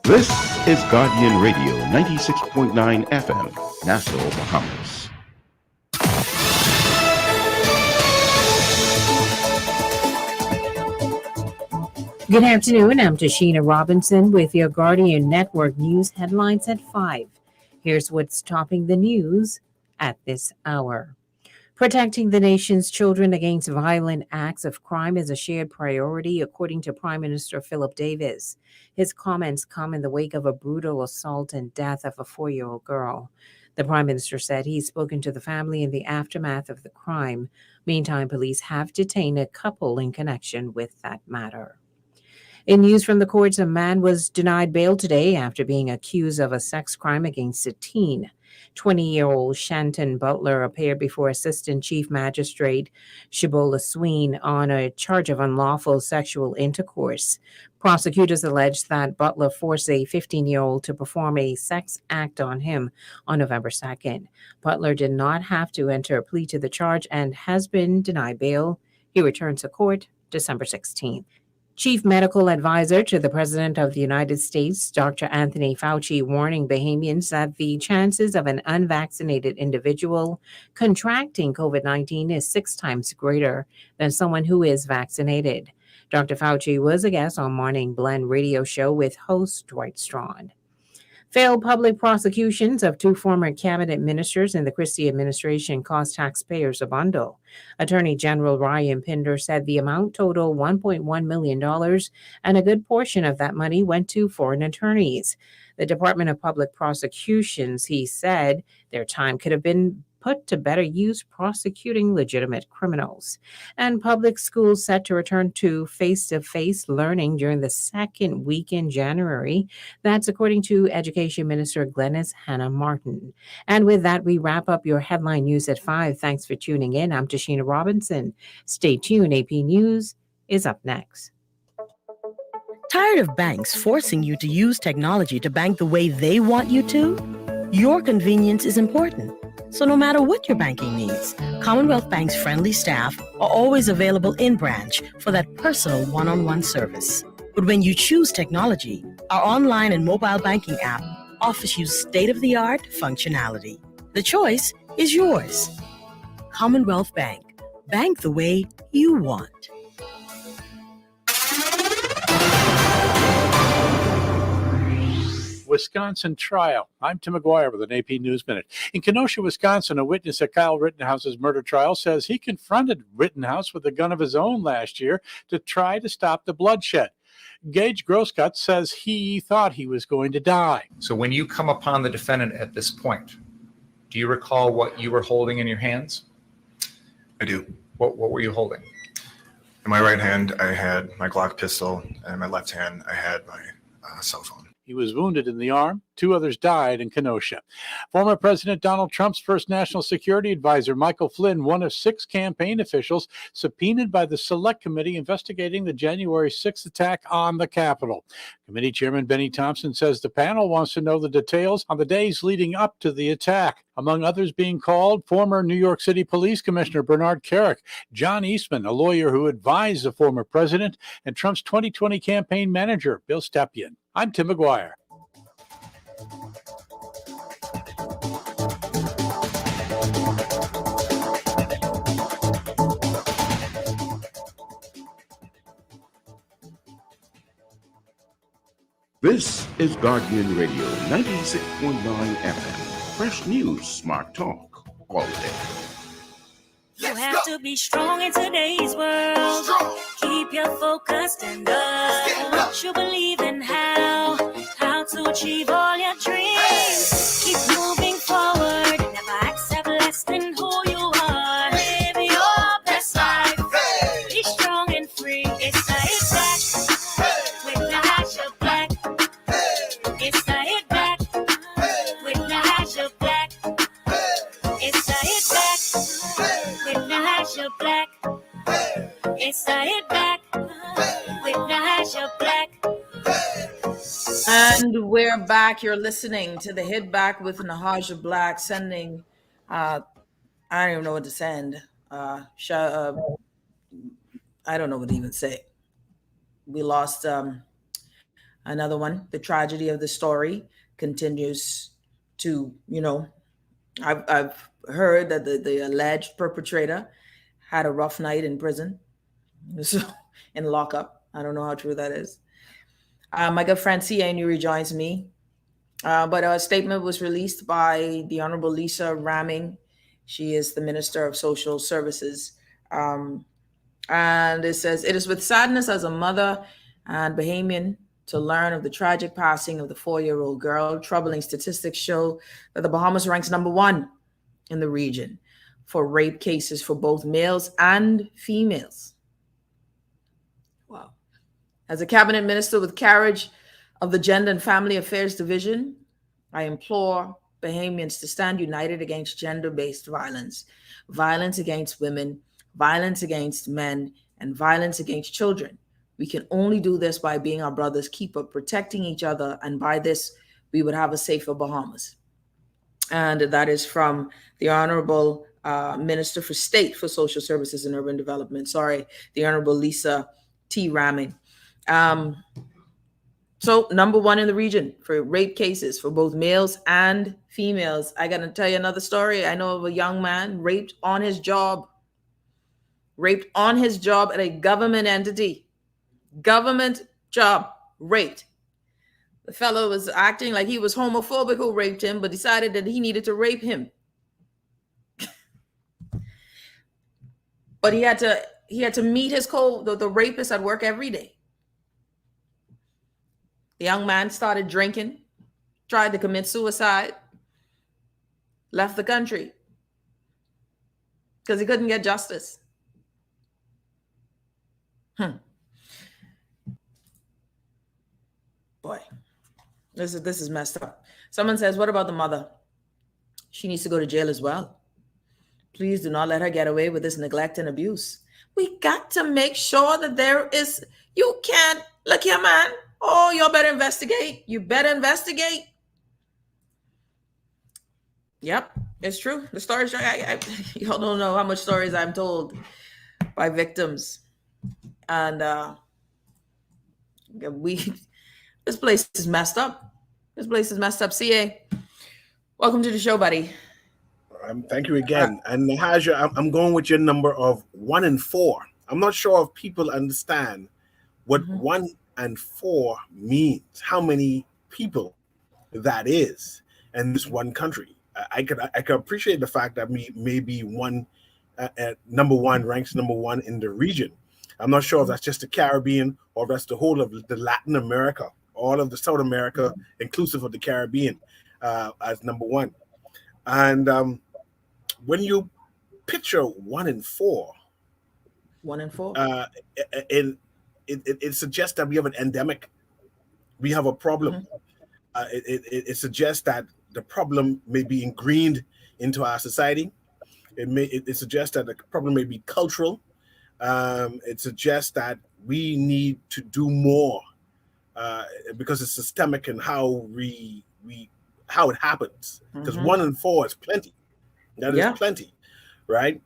This is Guardian Radio 96.9 FM, Nassau, Bahamas. Good afternoon. I'm Tashina Robinson with your Guardian Network News headlines at 5. Here's what's topping the news at this hour. Protecting the nation's children against violent acts of crime is a shared priority, according to Prime Minister Philip Davis. His comments come in the wake of a brutal assault and death of a 4-year-old girl. The Prime Minister said he's spoken to the family in the aftermath of the crime. Meantime, police have detained a couple in connection with that matter. In news from the courts, a man was denied bail today after being accused of a sex crime against a teen. 20-year-old Shanton Butler appeared before Assistant Chief Magistrate Shibola Sween on a charge of unlawful sexual intercourse. Prosecutors alleged that Butler forced a 15-year-old to perform a sex act on him on November 2nd. Butler did not have to enter a plea to the charge and has been denied bail. He returns to court December 16th. Chief Medical Advisor to the President of the United States, Dr. Anthony Fauci, warning Bahamians that the chances of an unvaccinated individual contracting COVID-19 is 6 times greater than someone who is vaccinated. Dr. Fauci was a guest on Morning Blend radio show with host Dwight Strawn. Failed public prosecutions of 2 former cabinet ministers in the Christie administration cost taxpayers a bundle. Attorney General Ryan Pinder said the amount totaled $1.1 million, and a good portion of that money went to foreign attorneys. The Department of Public Prosecutions, he said, their time could have been put to better use prosecuting legitimate criminals. And public schools set to return to face-to-face learning during the second week in January. That's according to Education Minister Glenys Hannah Martin. And with that, we wrap up your headline news at 5. Thanks for tuning in. I'm Tashina Robinson. Stay tuned. AP News is up next. Tired of banks forcing you to use technology to bank the way they want you to? Your convenience is important. So no matter what your banking needs, Commonwealth Bank's friendly staff are always available in branch for that personal one-on-one service. But when you choose technology, our online and mobile banking app offers you state-of-the-art functionality. The choice is yours. Commonwealth Bank. Bank the way you want. Wisconsin trial. I'm Tim McGuire with an AP News Minute. In Kenosha, Wisconsin, a witness at Kyle Rittenhouse's murder trial says he confronted Rittenhouse with a gun of his own last year to try to stop the bloodshed. Gage Grosscutt says he thought he was going to die. So when you come upon the defendant at this point, do you recall what you were holding in your hands? I do. What were you holding? In my right hand, I had my Glock pistol, and in my left hand, I had my cell phone. He was wounded in the arm. 2 others died in Kenosha. Former President Donald Trump's first national security advisor, Michael Flynn, one of 6 campaign officials subpoenaed by the Select Committee investigating the January 6th attack on the Capitol. Committee Chairman Benny Thompson says the panel wants to know the details on the days leading up to the attack. Among others being called, former New York City Police Commissioner Bernard Kerik, John Eastman, a lawyer who advised the former president, and Trump's 2020 campaign manager, Bill Stepien. I'm Tim McGuire. This is Guardian Radio 96.9 FM. Fresh news, smart talk, all day. You have to be strong in today's world. Keep your focus and up. You believe in how to achieve all your dreams. Keep moving forward. Never accept less than who you are. Live your best life. Be strong and free. It's the hit back with the hash of black. It's the hit back with the hash of black. It's the hit back with the hash of black. It's the hit back with the hash of black. And we're back. You're listening to the Hit Back with Nahaja Black, sending, I don't even know what to send. I don't know what to even say. We lost Another one, the tragedy of the story continues to, I've heard that the alleged perpetrator had a rough night in prison, so in lockup. I don't know how true that is. My good friend CNU rejoins me, but a statement was released by the Honorable Lisa Ramming. She is the Minister of Social Services. And it says, "It is with sadness as a mother and Bahamian to learn of the tragic passing of the 4-year-old girl. Troubling statistics show that the Bahamas ranks number 1 in the region for rape cases for both males and females." Wow. As a cabinet minister with carriage of the Gender and Family Affairs Division, I implore Bahamians to stand united against gender-based violence, violence against women, violence against men, and violence against children. We can only do this by being our brother's keeper, protecting each other, and by this, we would have a safer Bahamas. And that is from the Honorable Minister for State for Social Services and Urban Development. Sorry, the Honorable Lisa T. Ramming. So number 1 in the region for rape cases for both males and females. I got to tell you another story. I know of a young man raped on his job at a government entity. Government job, raped. The fellow was acting like he was homophobic who raped him, but decided that he needed to rape him. But he had to meet the rapist at work every day. The young man started drinking, tried to commit suicide, left the country because he couldn't get justice. Boy, this is messed up. Someone says, what about the mother? She needs to go to jail as well. Please do not let her get away with this neglect and abuse. We got to make sure that you can't, look here, man. Oh, y'all better investigate. You better investigate. Yep, it's true. The stories, y'all don't know how much stories I'm told by victims. And this place is messed up. CA, welcome to the show, buddy. Thank you again. And Nahaja, I'm going with your number of 1 and 4. I'm not sure if people understand what 1 and 4 means, how many people that is in this one country. I could appreciate the fact that maybe number 1 ranks number 1 in the region. I'm not sure if that's just the Caribbean or if that's the whole of the Latin America, all of the South America, inclusive of the Caribbean, as number 1. And when you picture 1 and 4, 1 and 4, it suggests that we have an endemic. We have a problem. It suggests that the problem may be ingrained into our society. It suggests that the problem may be cultural. It suggests that we need to do more because it's systemic in how it happens. Because 1 and 4 is plenty. That is plenty, right?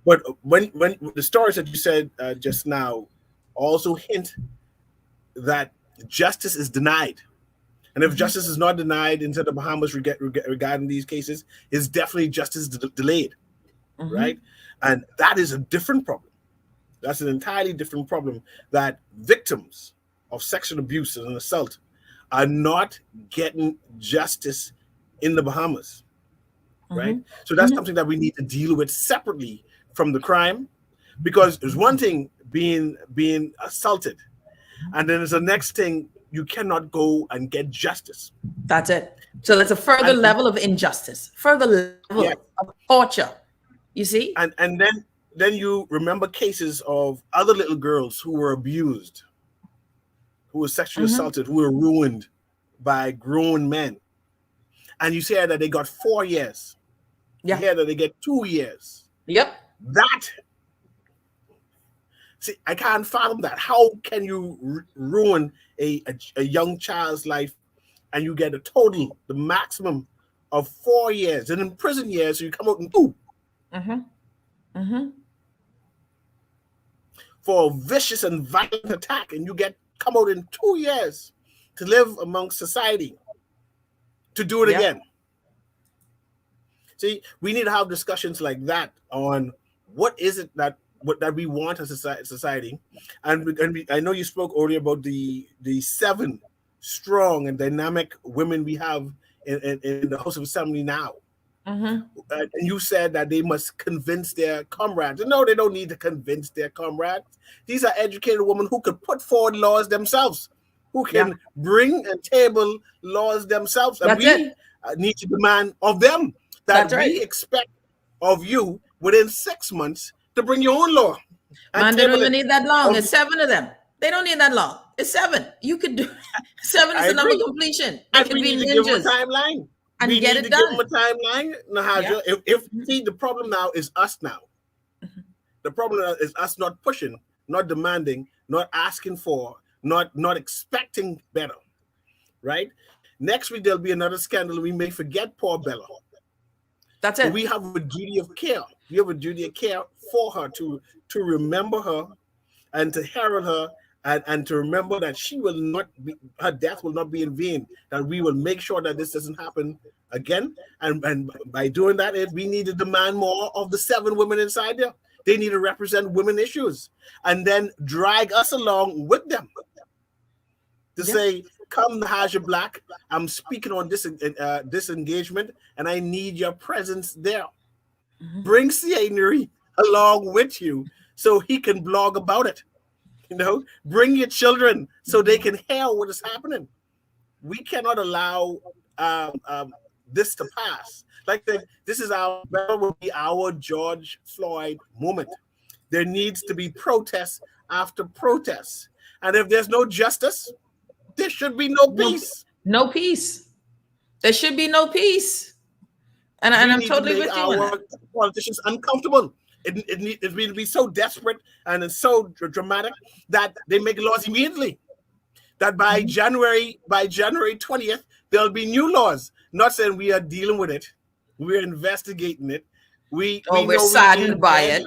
But when the stories that you said just now also hint that justice is denied. And if justice is not denied into the Bahamas regarding these cases, it's definitely justice delayed, right? And that is a different problem. That's an entirely different problem, that victims of sexual abuse and assault are not getting justice in the Bahamas, right? So that's something that we need to deal with separately from the crime, because there's one thing being assaulted, and then there's the next thing, you cannot go and get justice. That's it. So that's a further level of injustice, further level of torture. You see? And then you remember cases of other little girls who were abused, who were sexually assaulted, who were ruined by grown men. And you say that they got 4 years. You hear that they get 2 years. Yep. See, I can't fathom that. How can you ruin a young child's life and you get the maximum of 4 years, and in prison years, so you come out in 2? For a vicious and violent attack, and you come out in 2 years. to live amongst society, to do it Yeah. again. See, we need to have discussions like that on what is it that we want as a society. I know you spoke earlier about the 7 strong and dynamic women we have in the House of Assembly now. Mm-hmm. And you said that they must convince their comrades. No, they don't need to convince their comrades. These are educated women who could put forward laws themselves, who can bring and table laws themselves. And That's we it. need to demand of them that That's right. we expect of you within 6 months to bring your own law. Man, they don't table even it. need that long. It's 7 of them. They don't need that long. It's 7. You could do 7 is I the number agree. completion. They And can we be need to give them a ninjas timeline. and We get need it to give them done. a timeline, Nahaja. Yeah. See, the problem now is us now. The problem now is us not pushing, not demanding, not asking for, not expecting better, right? Next week, there'll be another scandal. We may forget poor Bella. That's But it. we have a duty of care. We have a duty of care for her to remember her and to herald her and to remember that she will not be, her death will not be in vain, that we will make sure that this doesn't happen again. And by doing that, we need to demand more of the 7 women inside there. They need to represent women issues and then drag us along with them to say, come Nahaja Black, I'm speaking on this engagement and I need your presence there. Bring C.A. Nuri along with you so he can blog about it. Bring your children so they can hear what is happening. We cannot allow this to pass. This is will be our George Floyd moment. There needs to be protest after protest, and if there's no justice, there should be no peace. No peace. There should be no peace. And I'm totally with you on that. Politicians uncomfortable. It needs to be so desperate and it's so dramatic that they make laws immediately. That by January 20th, there'll be new laws. Not saying we are dealing with it, we're investigating it. We're saddened by it.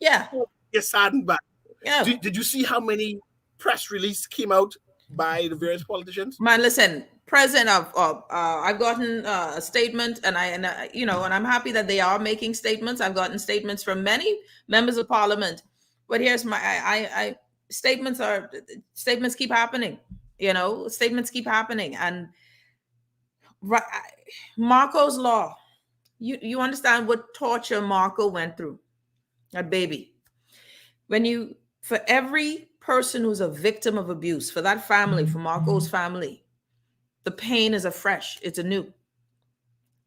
Yeah, you're saddened by it. Yeah. Did you see how many press releases came out by the various politicians? Man, listen. President I've gotten a statement, and I'm happy that they are making statements. I've gotten statements from many members of parliament, but here's my statements keep happening. Statements keep happening, and Marco's law. You understand what torture Marco went through, that baby. For every person who's a victim of abuse, for that family, for Marco's family, the pain is afresh. It's anew.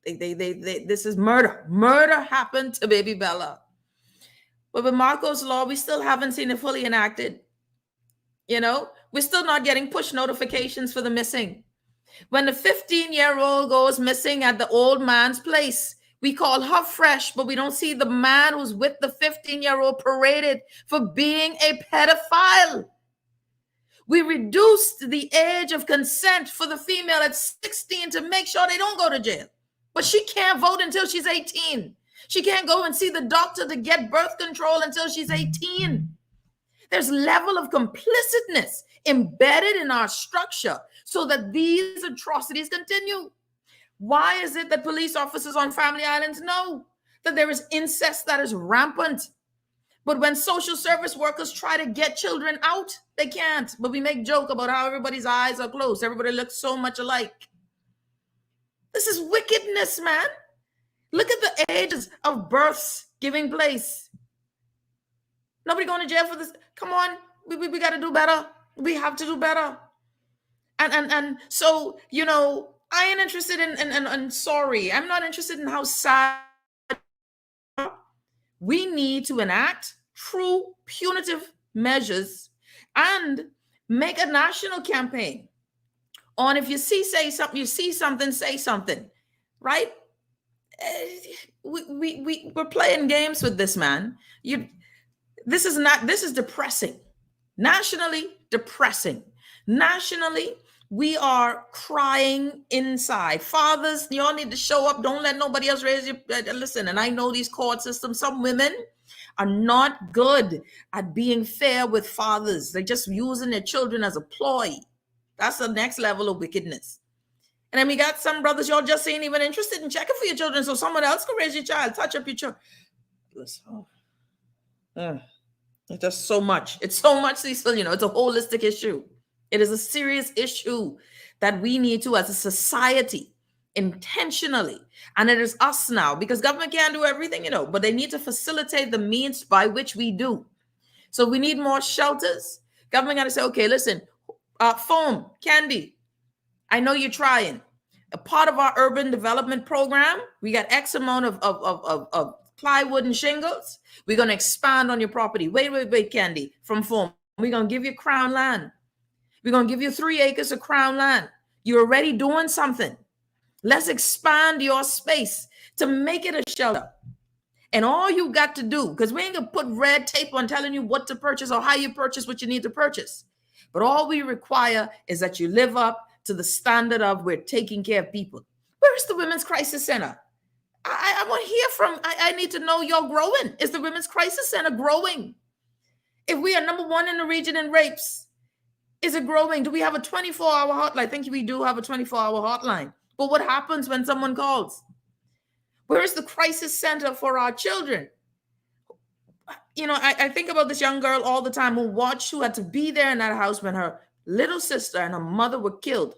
This is murder. Murder happened to baby Bella. But with Marco's law, we still haven't seen it fully enacted. We're still not getting push notifications for the missing. When the 15-year-old goes missing at the old man's place, we call her fresh, but we don't see the man who's with the 15-year-old paraded for being a pedophile. We reduced the age of consent for the female at 16 to make sure they don't go to jail. But she can't vote until she's 18. She can't go and see the doctor to get birth control until she's 18. There's level of complicitness embedded in our structure so that these atrocities continue. Why is it that police officers on family islands know that there is incest that is rampant? But when social service workers try to get children out, they can't. But we make joke about how everybody's eyes are closed. Everybody looks so much alike. This is wickedness, man. Look at the ages of births giving place. Nobody going to jail for this. Come on, we got to do better. We have to do better. And so, I ain't interested in sorry. I'm not interested in how sad. We need to enact true punitive measures and make a national campaign on if you say something, say something, right? We're playing games with this, man. This is depressing. Nationally, depressing. Nationally, we are crying inside. Fathers, y'all need to show up. Don't let nobody else raise you. Listen, and I know these court systems, some women are not good at being fair with fathers. They're just using their children as a ploy. That's the next level of wickedness. And then we got some brothers, y'all just ain't even interested in checking for your children, so someone else can raise your child, touch up your children. It's just so much. It's so much, Cecil. It's a holistic issue. It is a serious issue that we need to, as a society, intentionally, and it is us now, because government can't do everything, but they need to facilitate the means by which we do. So we need more shelters. Government got to say, okay, listen, foam, candy, I know you're trying. A part of our urban development program, we got X amount of plywood and shingles. We're going to expand on your property. Wait, Candy, from foam. We're going to give you crown land. We're going to give you 3 acres of crown land. You're already doing something. Let's expand your space to make it a shelter. And all you got to do, because we ain't going to put red tape on telling you what to purchase or how you purchase what you need to purchase. But all we require is that you live up to the standard of we're taking care of people. Where is the Women's Crisis Center? I want to hear from, I need to know you're growing. Is the Women's Crisis Center growing? If we are number 1 in the region in rapes, is it growing? Do we have a 24-hour hotline? I think we do have a 24-hour hotline. But what happens when someone calls? Where is the crisis center for our children? I think about this young girl all the time who had to be there in that house when her little sister and her mother were killed.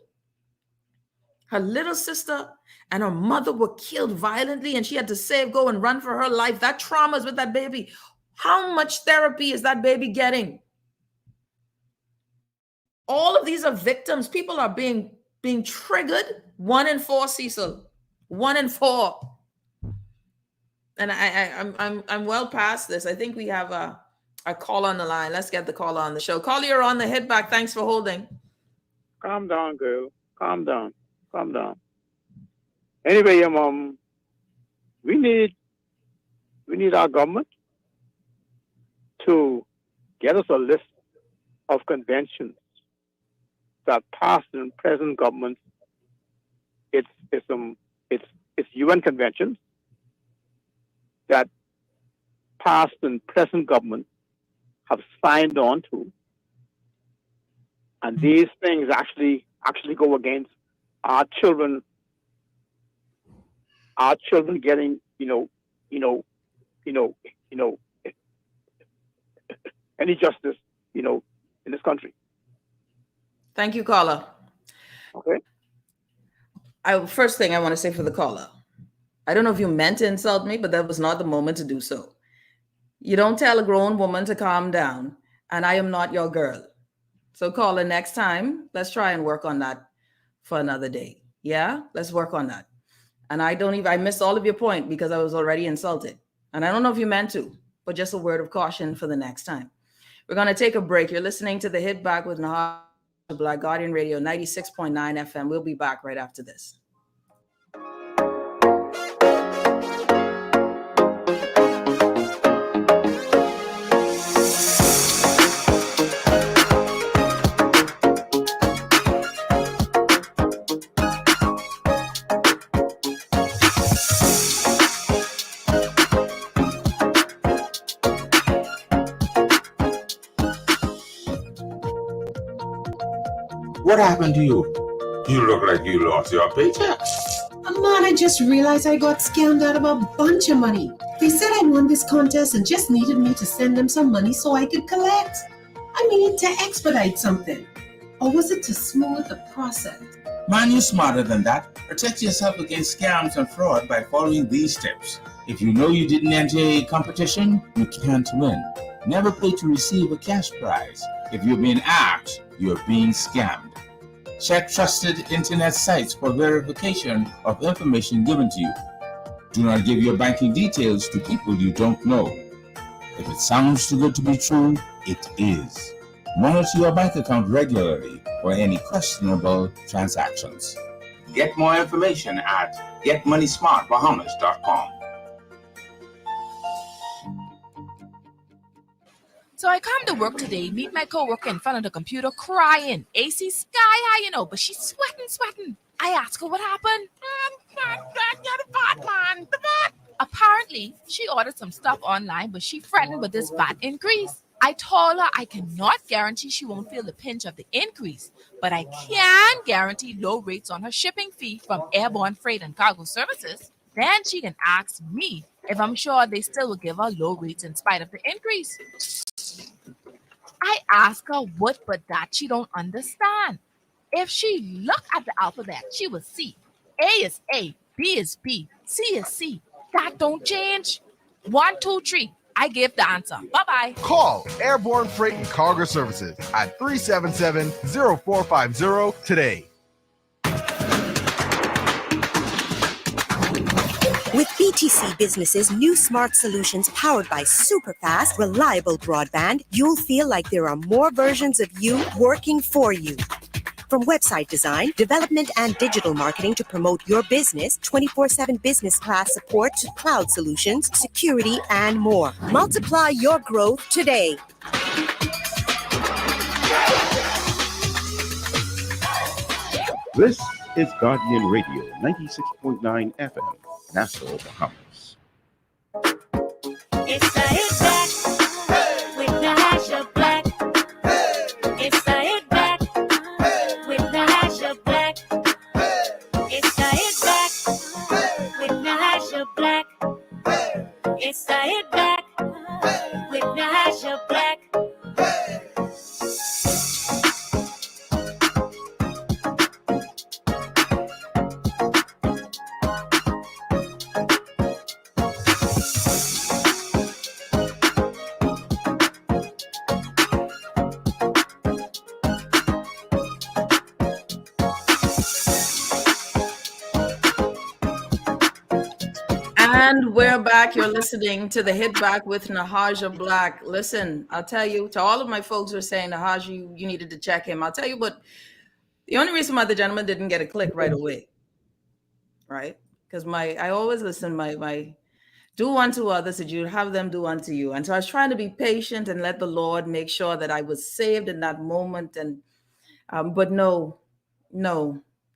Her little sister and her mother were killed violently, and she had to go and run for her life. That trauma is with that baby. How much therapy is that baby getting? All of these are victims. People are being triggered. 1 in 4, Cecil. 1 in 4. And I'm well past this. I think we have a call on the line. Let's get the call on the show. Caller, you're on the hit back. Thanks for holding. Calm down, girl. Calm down. Anyway, we need our government to get us a list of conventions that past and present governments. It's UN conventions that past and present government have signed on to, and these things actually go against our children getting any justice in this country. Thank you, caller. Okay. First thing I want to say for the caller, I don't know if you meant to insult me, but that was not the moment to do so. You don't tell a grown woman to calm down, and I am not your girl. So caller, next time, let's try and work on that for another day. Yeah, let's work on that. And I missed all of your point because I was already insulted. And I don't know if you meant to, but just a word of caution for the next time. We're going to take a break. You're listening to The Hit Back with Nahash Black, Guardian Radio 96.9 FM. We'll be back right after this. What happened to you? You look like you lost your paycheck. Man, I just realized I got scammed out of a bunch of money. They said I won this contest and just needed me to send them some money so I could collect. I mean, to expedite something. Or was it to smooth the process? Man, you're smarter than that. Protect yourself against scams and fraud by following these steps. If you know you didn't enter a competition, you can't win. Never pay to receive a cash prize. If you're being asked, you're being scammed. Check trusted internet sites for verification of information given to you. Do not give your banking details to people you don't know. If it sounds too good to be true, it is. Monitor your bank account regularly for any questionable transactions. Get more information at getmoneysmartbahamas.com. So I come to work today, meet my coworker in front of the computer crying. AC sky high, but she's sweating. I ask her what happened. Apparently, she ordered some stuff online, but she fretting with this VAT increase. I told her I cannot guarantee she won't feel the pinch of the increase, but I can guarantee low rates on her shipping fee from Airborne Freight and Cargo Services. Then she can ask me if I'm sure they still will give her low rates in spite of the increase. I ask her what but that she don't understand. If she look at the alphabet, she will see A is A, B is B, C is C. That don't change. 1, 2, 3. I give the answer. Bye-bye. Call Airborne Freight and Cargo Services at 377-0450 today. With BTC Business's new smart solutions powered by super fast, reliable broadband, you'll feel like there are more versions of you working for you. From website design, development, and digital marketing to promote your business, 24/7 business class support to cloud solutions, security, and more. Multiply your growth today. This is Guardian Radio, 96.9 FM, Nassau, Bahamas. It's the hit back with Natasha Black. It's the hit back with Natasha Black. It's the hit back with Natasha Black. It's the hit back with Natasha Black. And we're back. You're listening to the Hit Back with Nahaja Black. Listen, I'll tell you, to all of my folks who are saying, Nahaja, you needed to check him. I'll tell you what, the only reason why the gentleman didn't get a click right away, right? Because I always listen, my do unto others that you have them do unto you. And so I was trying to be patient and let the Lord make sure that I was saved in that moment. And but no,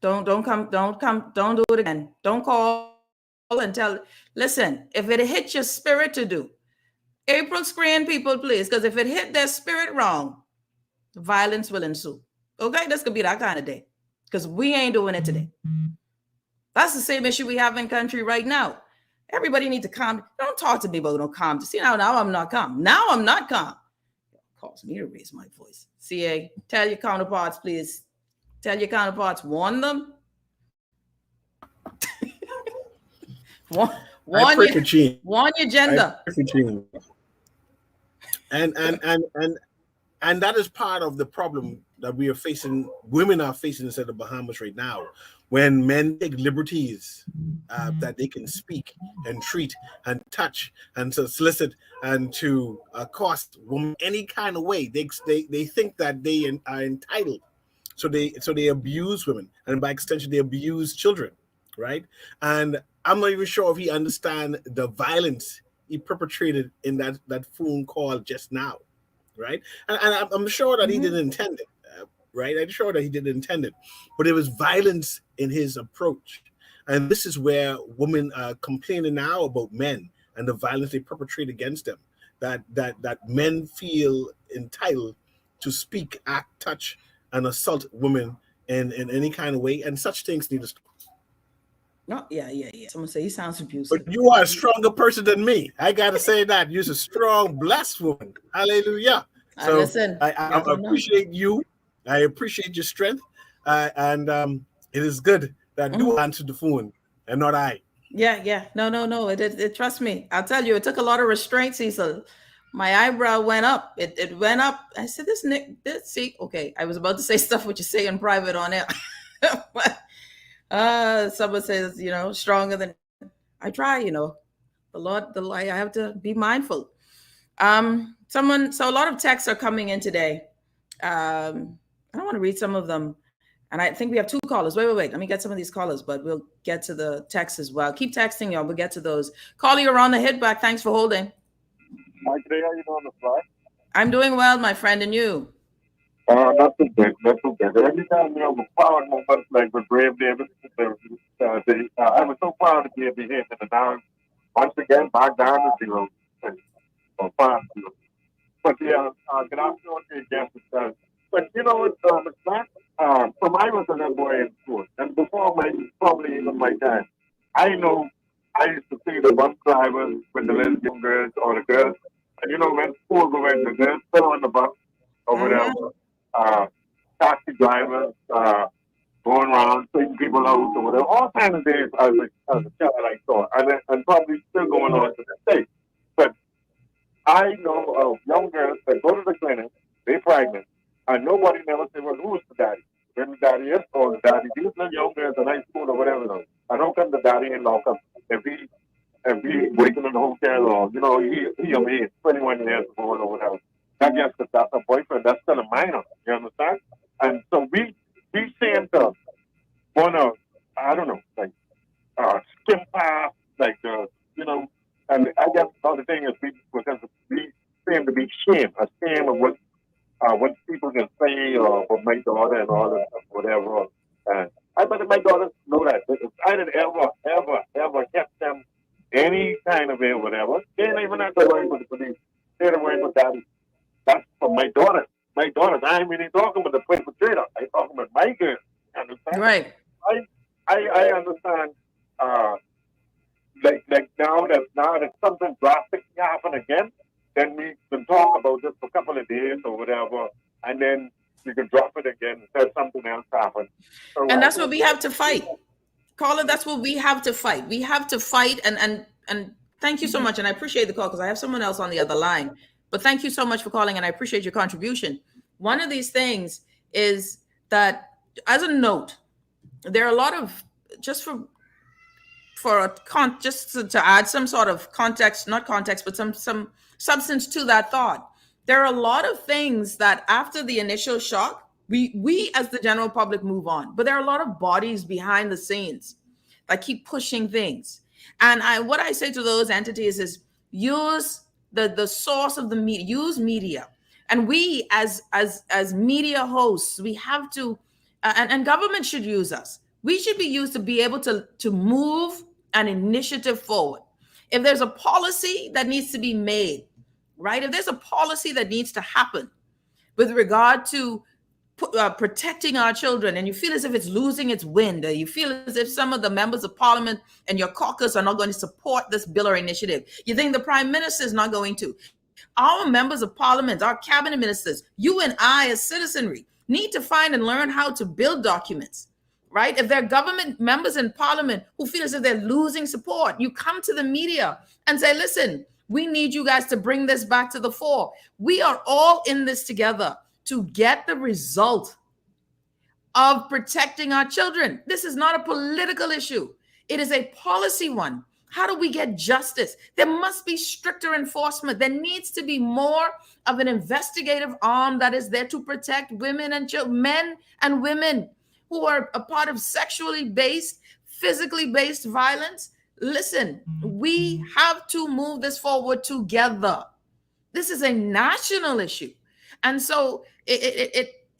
don't do it again. Don't call and tell. Listen, if it hits your spirit to do, April screen people, please, because if it hit their spirit wrong, violence will ensue. Okay, this could be that kind of day, because we ain't doing it today. That's the same issue we have in country right now. Everybody needs to calm. Don't talk to me about no calm. See, now I'm not calm. Now I'm not calm. It calls me to raise my voice. CA, tell your counterparts, please. Tell your counterparts, warn them. warn your gender. And that is part of the problem that we are facing, women are facing inside the Bahamas right now, when men take liberties that they can speak and treat and touch and to solicit and to accost women any kind of way. They think that they are entitled. So they abuse women, and by extension, they abuse children, right? And I'm not even sure if he understands the violence he perpetrated in that phone call just now, right? And I'm sure that he didn't intend it, right? I'm sure that he didn't intend it, but it was violence in his approach. And this is where women are complaining now about men and the violence they perpetrate against them, that men feel entitled to speak, act, touch, and assault women in any kind of way, and such things need to stop. No, yeah. Someone say he sounds abusive. But you are a stronger person than me. I gotta say that you're a strong, blessed woman. Hallelujah. So listen, I appreciate you. I appreciate your strength, and it is good that you answered the phone and not I. Yeah. No. It trust me. I'll tell you, it took a lot of restraint, Cecil. My eyebrow went up. It went up. I said, see, okay. I was about to say stuff what you say in private on air. But someone says, stronger than I try, the Lord, I have to be mindful. So a lot of texts are coming in today. I don't want to read some of them. And I think we have 2 callers. Wait. Let me get some of these callers, but we'll get to the texts as well. Keep texting, y'all. We'll get to those. Caller, you're on the hit back. Thanks for holding. Hi, today, how you doing, the fly? I'm doing well, my friend, and you? Not too bad. Every time, we're proud moments like with Brave David. I was so proud to be able to hear him. And now, once again, back down to 0. So fine. But yeah, good afternoon to you, Jeff. But you know, it's not. From I was a little boy in school, and before probably even my time, I know I used to see the bus drivers with the little young girls or the girls, and you know when school go in, the girls sit on the bus or whatever. Taxi drivers going around taking people out or whatever. All kinds of things as a child I saw, and probably still going on to this day. But I know of young girls that go to the clinic, they're pregnant, and nobody never say, well, who's the daddy? When the daddy is, or the daddy, these little young girls in high school or whatever, though. I don't come the daddy in law, if he working in the hotel or, you know, he or me is 21 years old or whatever. That gets that's a boyfriend, that's still a minor, you understand? And so we seem to want to, I don't know, like, skim past, like, you know, and I guess the other thing is because we seem to be ashamed of what people can say or what my daughter and all that stuff, whatever. And I bet my daughters know that. If I didn't ever catch them any kind of way, whatever, they ain't even have to worry with the police. They don't worry with daddy. That's for my daughters. My daughters, I ain't really talking about the perpetrator. I talking about my girls. Understand? Right. I understand. Like now that something drastic happen again, then we can talk about this for a couple of days or whatever, and then we can drop it again until something else happens. So And that's what we have to fight. Caller, that's what we have to fight. We have to fight, and thank you so much. And I appreciate the call because I have someone else on the other line. But thank you so much for calling, and I appreciate your contribution. One of these things is that, as a note, there are a lot of, just to add some sort of context, not context, but some substance to that thought. There are a lot of things that after the initial shock, we as the general public move on, but there are a lot of bodies behind the scenes that keep pushing things. And what I say to those entities is use the source of the media, use media. And we as media hosts, we have to, and government should use us. We should be used to be able to move an initiative forward. If there's a policy that needs to be made, right? If there's a policy that needs to happen with regard to protecting our children, and you feel as if it's losing its wind, or you feel as if some of the members of parliament and your caucus are not going to support this bill or initiative, you think the prime minister is not going to. Our members of parliament, our cabinet ministers, you and I as citizenry need to find and learn how to build documents, right? If there are government members in parliament who feel as if they're losing support, you come to the media and say, listen, we need you guys to bring this back to the fore. We are all in this together to get the result of protecting our children. This is not a political issue. It is a policy one. How do we get justice? There must be stricter enforcement. There needs to be more of an investigative arm that is there to protect women and children, men and women who are a part of sexually based, physically based violence. Listen, we have to move this forward together. This is a national issue. And so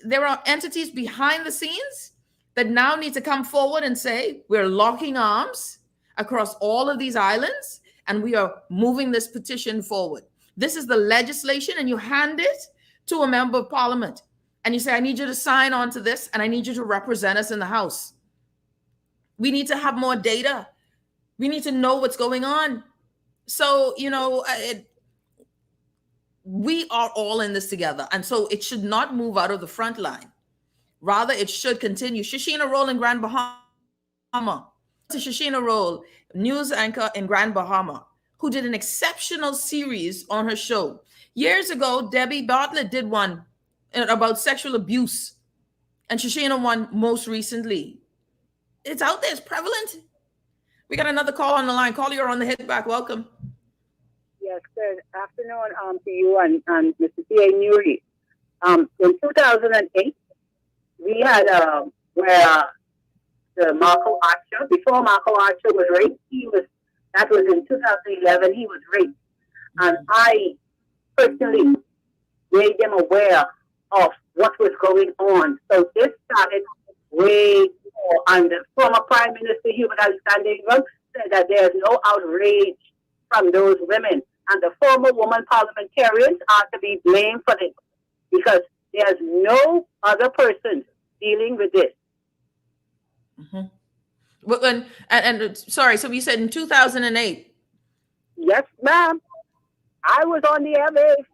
there are entities behind the scenes that now need to come forward and say, we're locking arms across all of these islands, and we are moving this petition forward. This is the legislation, and you hand it to a member of parliament. And you say, I need you to sign on to this, and I need you to represent us in the House. We need to have more data. We need to know what's going on. So, we are all in this together. And so it should not move out of the front line. Rather, it should continue. Shashina Roll in Grand Bahama. Shashina Roll, news anchor in Grand Bahama, who did an exceptional series on her show. Years ago, Debbie Bartlett did one about sexual abuse. And Shashina one most recently. It's out there. It's prevalent. We got another call on the line. Caller, you're on the hit back. Welcome. Yes, good afternoon to you and Mr. C.A. Newry. In 2008, we had where the Marco Archer, before Marco Archer was raped, that was in 2011, he was raped. And I personally made them aware of what was going on. So this started way before, and the former Prime Minister, Hubert Alexander, said that there's no outrage from those women. and the former woman parliamentarians are to be blamed for this because there's no other person dealing with this. Mm-hmm. Well, and sorry, so you said in 2008? Yes, ma'am. I was on the airwaves,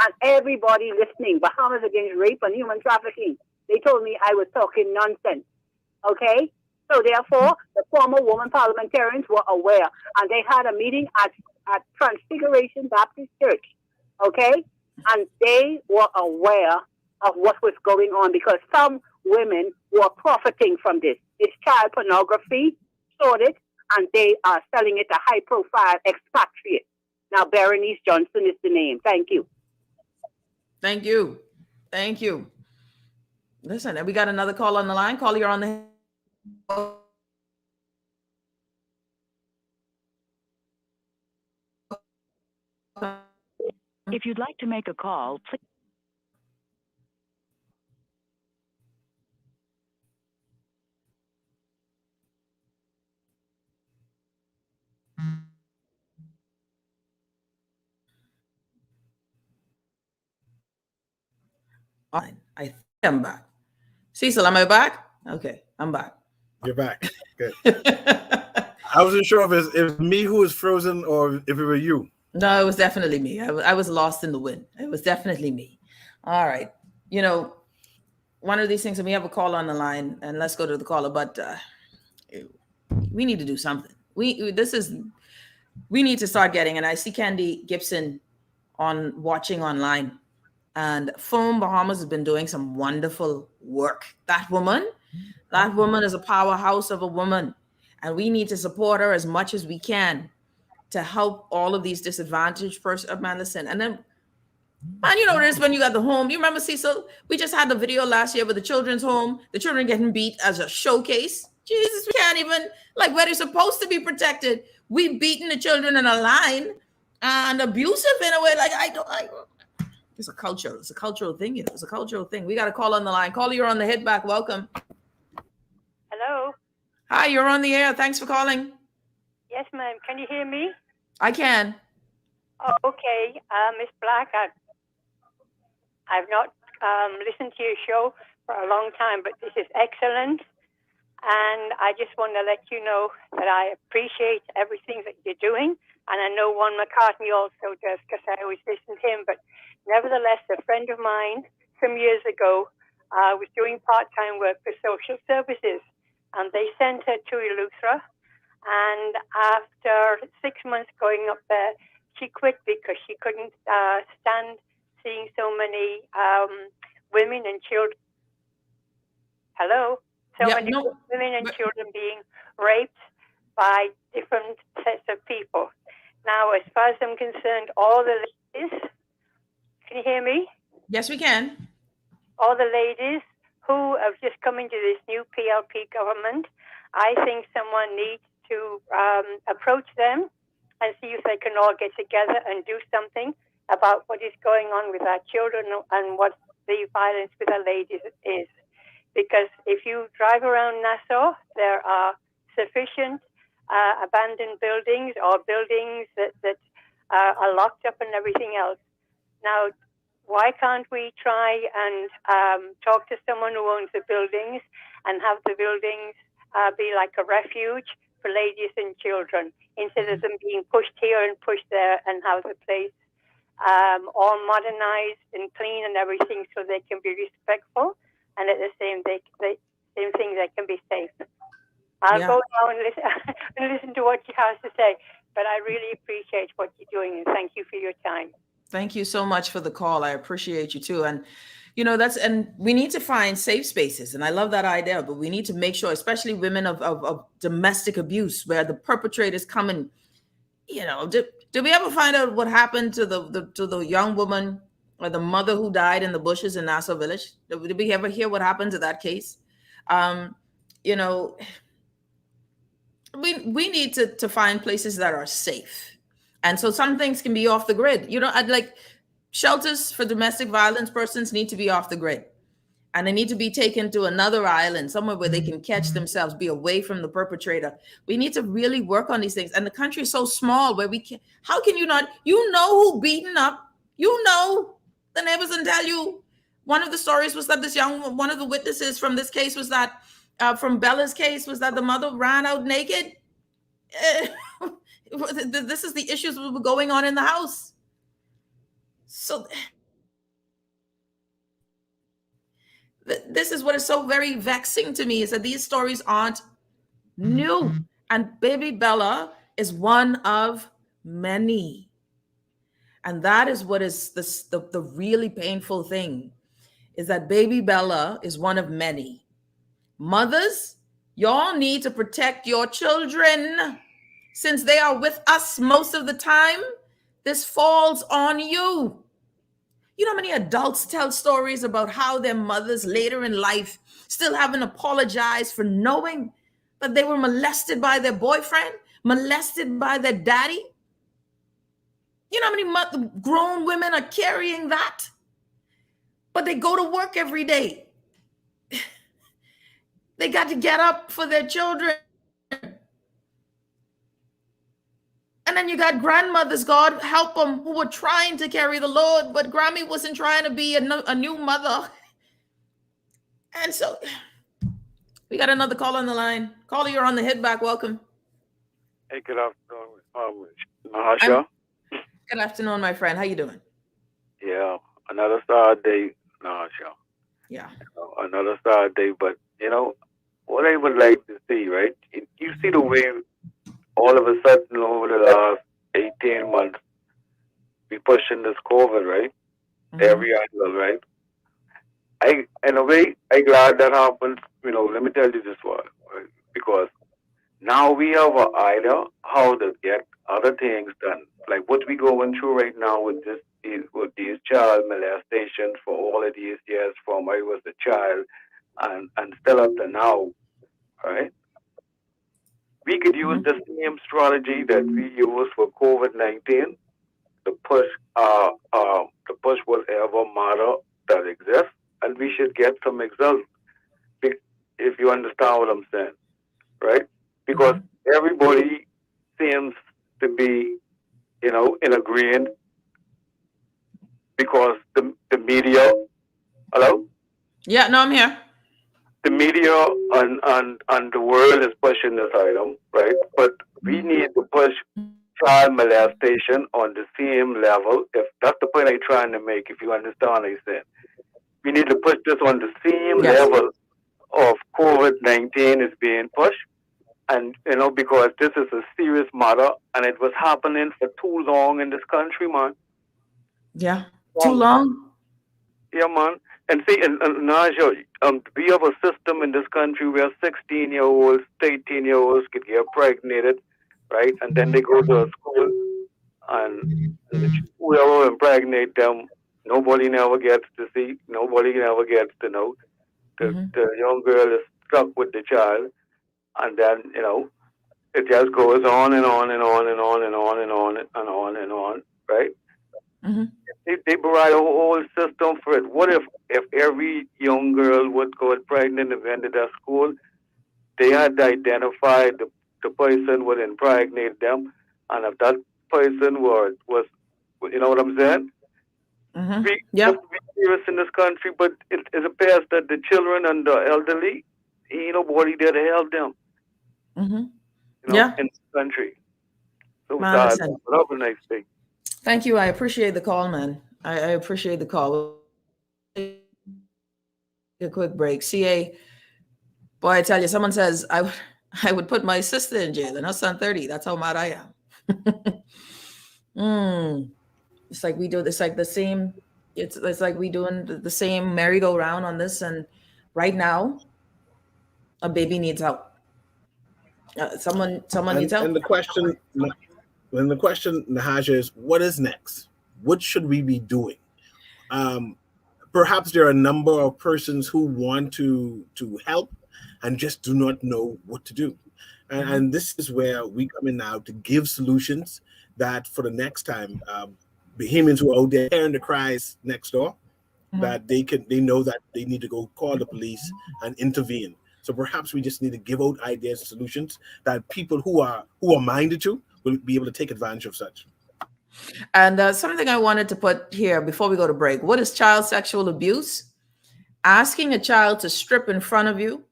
and everybody listening, Bahamas Against Rape and Human Trafficking, they told me I was talking nonsense. Okay? So therefore, the former woman parliamentarians were aware, and they had a meeting at Transfiguration Baptist Church. Okay? And they were aware of what was going on because some women were profiting from this. It's child pornography, sorted, and they are selling it to high-profile expatriates. Now, Berenice Johnson is the name. Thank you. Thank you. Thank you. Listen, and we got another call on the line. Caller, you're on the. If you'd like to make a call, please. I think I'm back. Cecil, am I back? Okay, I'm back. You're back. Good. I wasn't sure if it was me who was frozen or if it were you. No, it was definitely me. I was lost in the wind. It was definitely me. All right. You know, one of these things, and we have a call on the line, and let's go to the caller, but we need to do something. We need to start getting, and I see Candy Gibson watching online, and Foam Bahamas has been doing some wonderful work. That woman is a powerhouse of a woman, and we need to support her as much as we can to help all of these disadvantaged persons. Man, listen, and then, man, you know this when you got the home. You remember, Cecil? We just had the video last year with the children's home, the children getting beat as a showcase. Jesus, we can't even, like, where they're supposed to be protected. We beating the children in a line and abusive in a way. Like, it's a culture. It's a cultural thing. You know, it's a cultural thing. We got a call on the line. Caller, you're on the hit back. Welcome. Hello. Hi, you're on the air. Thanks for calling. Yes, ma'am. Can you hear me? I can. Oh, okay. Miss Black, I've not listened to your show for a long time, but this is excellent. And I just want to let you know that I appreciate everything that you're doing. And I know Juan McCartney also does because I always listen to him. But nevertheless, a friend of mine some years ago was doing part-time work for social services. And they sent her to Eleuthera. And after 6 months going up there, she quit because she couldn't stand seeing so many women and children. Hello? Many women and children being raped by different sets of people. Now, as far as I'm concerned, all the ladies, can you hear me? Yes, we can. All the ladies who have just come into this new PLP government, I think someone needs to approach them and see if they can all get together and do something about what is going on with our children and what the violence with our ladies is. Because if you drive around Nassau, there are sufficient abandoned buildings or buildings that are locked up and everything else. Now, why can't we try and talk to someone who owns the buildings and have the buildings be like a refuge for ladies and children instead of them being pushed here and pushed there, and have the place all modernized and clean and everything so they can be respectful and at the same thing they can be safe. I'll go now and listen to what she has to say, but I really appreciate what you're doing and thank you for your time. Thank you so much for the call. I appreciate you too. And you know, and we need to find safe spaces. And I love that idea, but we need to make sure, especially women of domestic abuse, where the perpetrators come and, you know, did we ever find out what happened to the young woman or the mother who died in the bushes in Nassau Village? Did we ever hear what happened to that case? You know, we need to find places that are safe. And so some things can be off the grid. You know, I'd like shelters for domestic violence persons need to be off the grid. and they need to be taken to another island, somewhere where they can catch themselves, be away from the perpetrator. We need to really work on these things. And the country is so small where we can, how can you not, you know who beaten up, you know, the neighbors and tell you. One of the stories was that one of the witnesses from this case was that, from Bella's case, was that the mother ran out naked. This is the issues that were going on in the house. So this is what is so very vexing to me, is that these stories aren't new. And baby Bella is one of many. And that is what is the really painful thing, is that baby Bella is one of many. Mothers, y'all need to protect your children. Since they are with us most of the time, this falls on you. You know how many adults tell stories about how their mothers later in life still haven't apologized for knowing that they were molested by their boyfriend, molested by their daddy? You know how many grown women are carrying that? But they go to work every day. They got to get up for their children. And then you got grandmothers, God help them, who were trying to carry the load, but Grammy wasn't trying to be a new mother. And so we got another call on the line. Caller, you're on the hit back. Welcome. Hey, good afternoon, Natasha. Good afternoon, my friend. How you doing? Yeah, another sad day, Natasha. Yeah. Another sad day, but you know what I would like to see, right? You see the way all of a sudden over the last 18 months we pushing this COVID, right? Every angle, right? In a way, I'm glad that happened. You know, let me tell you this one, right? Because now we have an idea how to get other things done, like what we going through right now with these child molestation for all of these years from I was a child and still up to now, right? We could use the same strategy that we use for COVID-19 to push whatever matter that exists, and we should get some results. If you understand what I'm saying, right? Because everybody seems to be, you know, in agreement. Because the media, hello? Yeah, no, I'm here. The media and the world is pushing this item, right? But we need to push child molestation on the same level. If that's the point I'm trying to make, if you understand what I'm saying. We need to push this on the same level of COVID-19 is being pushed. And, you know, because this is a serious matter and it was happening for too long in this country, man. Yeah. Too long? Yeah, man. And see, and Naja, we have a system in this country where 16-year-olds, 18-year-olds could get pregnant, right? And then they go to a school and whoever impregnate them, nobody never gets to see, nobody never gets to know. The young girl is stuck with the child. And then, you know, it just goes on and on and on and on and on and on and on and on, right? They provide a whole system for it. What if every young girl would go pregnant and went to that school, they had to identify the person would impregnate them, and if that person was you know what I'm saying? We have to be serious in this country, but it appears that the children and the elderly, ain't nobody there to help them. You know, in this country. So sad. Have a nice day. Thank you. I appreciate the call, man. I appreciate the call. A quick break. CA, boy, I tell you, someone says I would put my sister in jail and her son 30. That's how mad I am. It's like we do this, like the same. It's like we doing the same merry-go-round on this. And right now, a baby needs help. Someone needs help. And the question, Nahaja, is what is next? What should we be doing? Perhaps there are a number of persons who want to help and just do not know what to do. And this is where we come in now to give solutions that for the next time, Bahamians who are out there hearing the cries next door, that they know that they need to go call the police and intervene. So perhaps we just need to give out ideas and solutions that people who are minded to will be able to take advantage of such. And something I wanted to put here before we go to break. What is child sexual abuse? Asking a child to strip in front of you,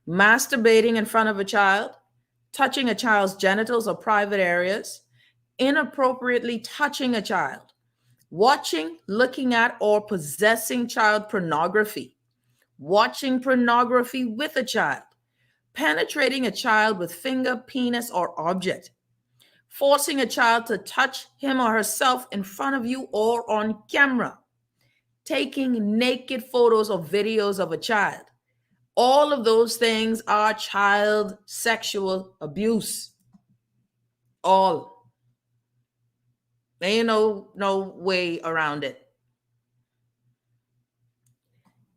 masturbating in front of a child, touching a child's genitals or private areas, inappropriately touching a child, watching, looking at, or possessing child pornography, watching pornography with a child, penetrating a child with finger, penis, or object, forcing a child to touch him or herself in front of you or on camera, taking naked photos or videos of a child. All of those things are child sexual abuse. All. There ain't no way around it.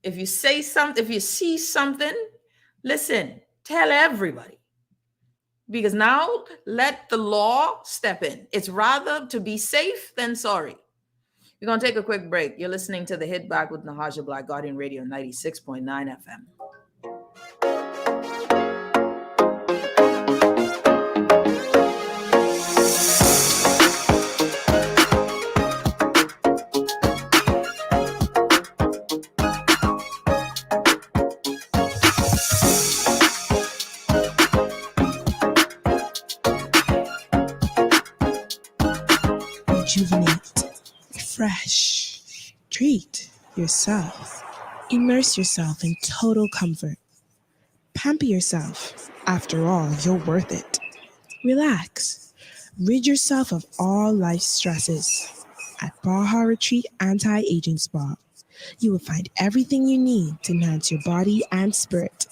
If you say something, if you see something, listen, tell everybody. Because now let the law step in. It's rather to be safe than sorry. We're going to take a quick break. You're listening to The Hit Back with Nahaja Black, Guardian Radio 96.9 FM. Rejuvenate, refresh, treat yourself. Immerse yourself in total comfort. Pamper yourself. After all, you're worth it. Relax. Rid yourself of all life stresses. At Baja Retreat Anti-Aging Spa, you will find everything you need to enhance your body and spirit.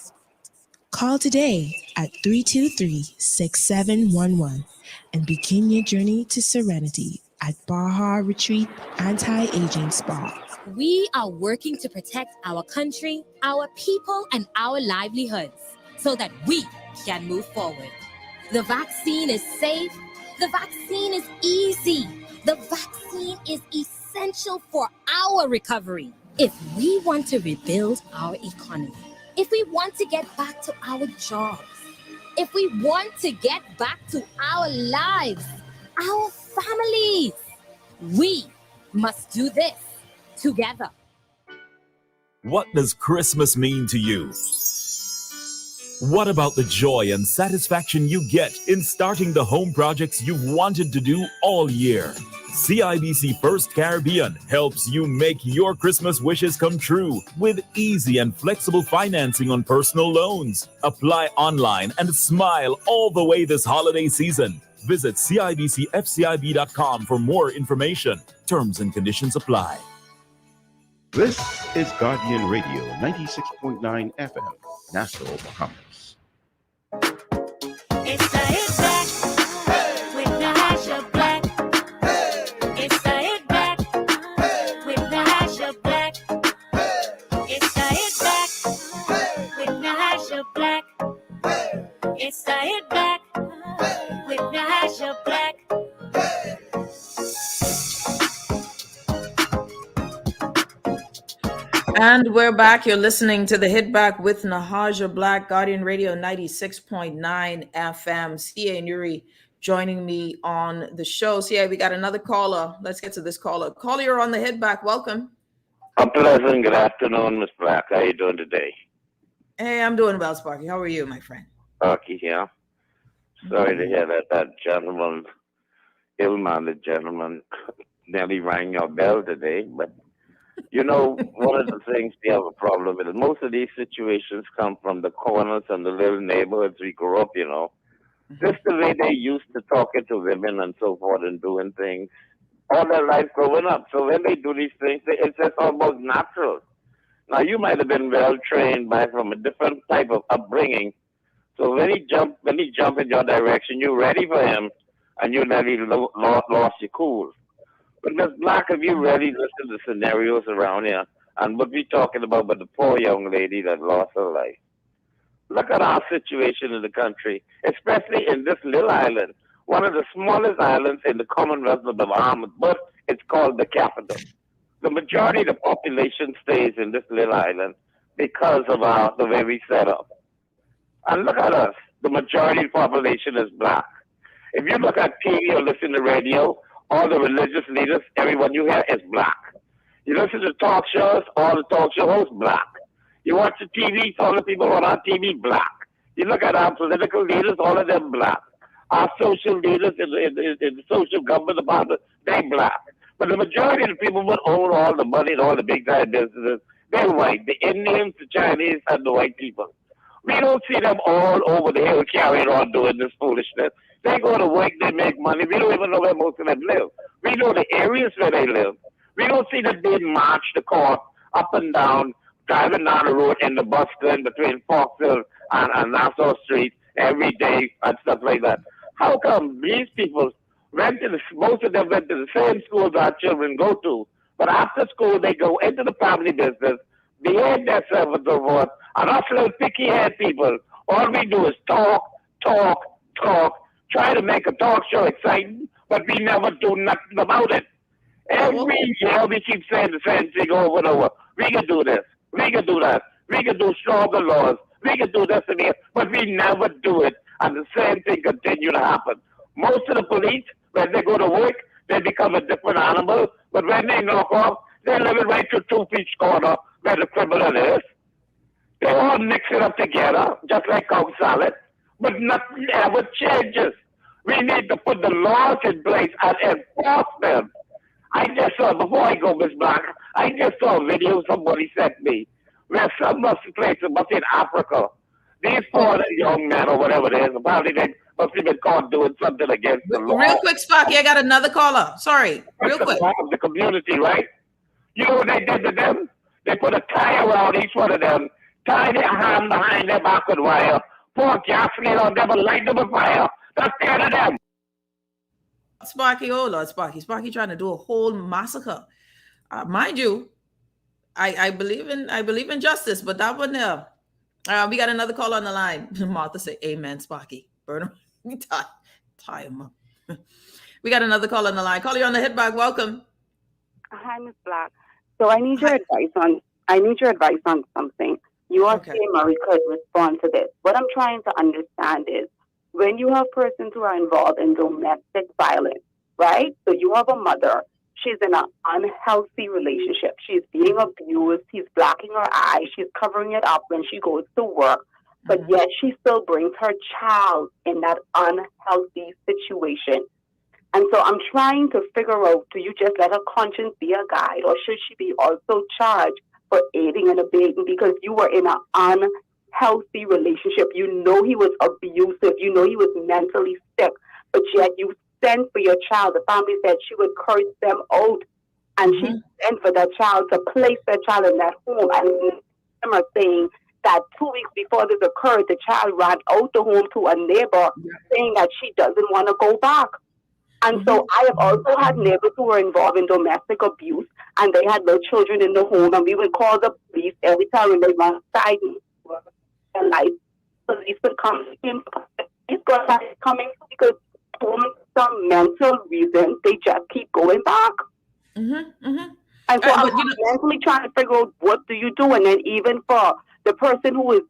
Call today at 323-6711 and begin your journey to serenity at Baja Retreat Anti-Aging Spa. We are working to protect our country, our people, and our livelihoods so that we can move forward. The vaccine is safe. The vaccine is easy. The vaccine is essential for our recovery. If we want to rebuild our economy, if we want to get back to our jobs, if we want to get back to our lives, our families, we must do this together. What does Christmas mean to you? What about the joy and satisfaction you get in starting the home projects you've wanted to do all year? CIBC First Caribbean helps you make your Christmas wishes come true with easy and flexible financing on personal loans. Apply online and smile all the way this holiday season. Visit CIBCFCIB.com for more information. Terms and conditions apply. This is Guardian Radio 96.9 FM, Nassau, Bahamas. It's the Hit Back with Nahaja Black. It's the Hit Back with Nahaja Black. It's the Hit Back with Nahaja Black. It's the Hit Back with Nahaja Black. And we're back. You're listening to The Hit Back with Nahaja Black, Guardian Radio 96.9 FM. C.A. Nuri joining me on the show. C.A., we got another caller. Let's get to this caller. Caller, you're on The Hit Back. Welcome. A pleasant good afternoon, Miss Black. How you doing today? Hey, I'm doing well, Sparky. How are you, my friend? Sparky here. Sorry to hear that gentleman, ill-minded gentleman, nearly rang your bell today, but you know, one of the things we have a problem with is most of these situations come from the corners and the little neighborhoods we grew up, you know. Just the way they used to talking to women and so forth and doing things all their life growing up. So when they do these things, it's just almost natural. Now, you might have been well trained from a different type of upbringing. So when he jump in your direction, you're ready for him and you nearly lost your cool. But Ms. Black, if you really listen to the scenarios around here and what we're talking about the poor young lady that lost her life, look at our situation in the country, especially in this little island, one of the smallest islands in the Commonwealth of the Bahamas, but it's called the capital. The majority of the population stays in this little island because of the way we set up. And look at us. The majority of the population is black. If you look at TV or listen to radio, all the religious leaders, everyone you hear is black. You listen to talk shows, all the talk show hosts, black. You watch the TV, all the people on our TV, black. You look at our political leaders, all of them black. Our social leaders in the social government department, they black. But the majority of the people who own all the money and all the big time businesses, they're white. The Indians, the Chinese, and the white people. We don't see them all over the hill carrying on doing this foolishness. They go to work, they make money. We don't even know where most of them live. We know the areas where they live. We don't see that they march the court up and down, driving down the road in the bus lane between Foxhill and Nassau Street every day and stuff like that. How come these people most of them went to the same schools our children go to, but after school they go into the family business, behave themselves and so forth, and us little picky-head people, all we do is talk, try to make a talk show exciting, but we never do nothing about it. Every year we keep saying the same thing over and over. We can do this, we can do that, we can do stronger laws, we can do this and that, but we never do it, and the same thing continue to happen. Most of the police, when they go to work, they become a different animal, but when they knock off, they live right to Two-Peach Corner where the criminal is. They all mix it up together, just like cow salad, but nothing ever changes. We need to put the laws in place and enforce them. I just saw, before I go, Ms. Black, I just saw a video somebody sent me where some place must in Africa. These four young men or whatever it is, apparently they must have been caught doing something against the law. Real quick, Sparky, I got another caller. Sorry, real quick. The community, right? You know what they did to them? They put a tie around each one of them, tie their hand behind their back with wire, pour gasoline on them and light them on fire. That's scared of them. Sparky, oh Lord, Sparky trying to do a whole massacre. Mind you, I believe in justice, but that one there. We got another call on the line. Martha say, "Amen, Sparky." Burn him, tie him up. We got another call on the line. Call you on the hit bag. Welcome. Hi, Miss Black. So I need your advice on something. You or Murray could respond to this. What I'm trying to understand is when you have persons who are involved in domestic violence, right? So you have a mother. She's in an unhealthy relationship. She's being abused. He's blocking her eyes. She's covering it up when she goes to work. But yet she still brings her child in that unhealthy situation. And so I'm trying to figure out, do you just let her conscience be a guide, or should she be also charged for aiding and abetting because you were in an unhealthy relationship? You know he was abusive. You know he was mentally sick. But yet you sent for your child. The family said she would curse them out. And she sent for that child to place that child in that home. And them are saying that 2 weeks before this occurred, the child ran out the home to a neighbor saying that she doesn't want to go back. And so I have also had neighbors who were involved in domestic abuse, and they had their children in the home, and we would call the police every time when they run outside and like police would come in. These girls are coming because for some mental reason they just keep going back. And so I'm mentally trying to figure out what do you do, and then even for the person who is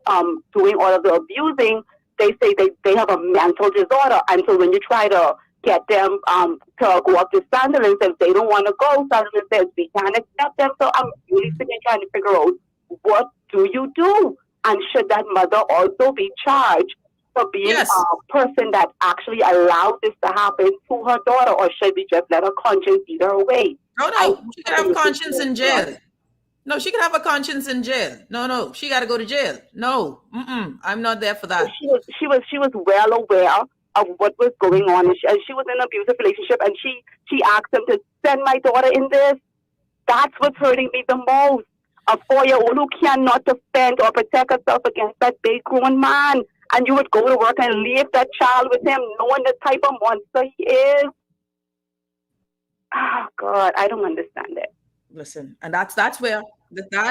doing all of the abusing, they say they have a mental disorder, and so when you try to get them to go up to Sunderland, if they don't want to go, Sunderland says we can't accept them. So I'm really sitting trying to figure out what do you do, and should that mother also be charged for being a person that actually allowed this to happen to her daughter, or should we just let her conscience lead her away? No, she could have conscience in jail. No, she could have a conscience in jail. No, she got to go to jail. No, I'm not there for that. She was well aware of what was going on, and she was in an abusive relationship, and she asked him to send my daughter in this. That's what's hurting me the most. A 4-year-old who cannot defend or protect herself against that big grown man, and you would go to work and leave that child with him, knowing the type of monster he is. Oh God, I don't understand it. Listen, and that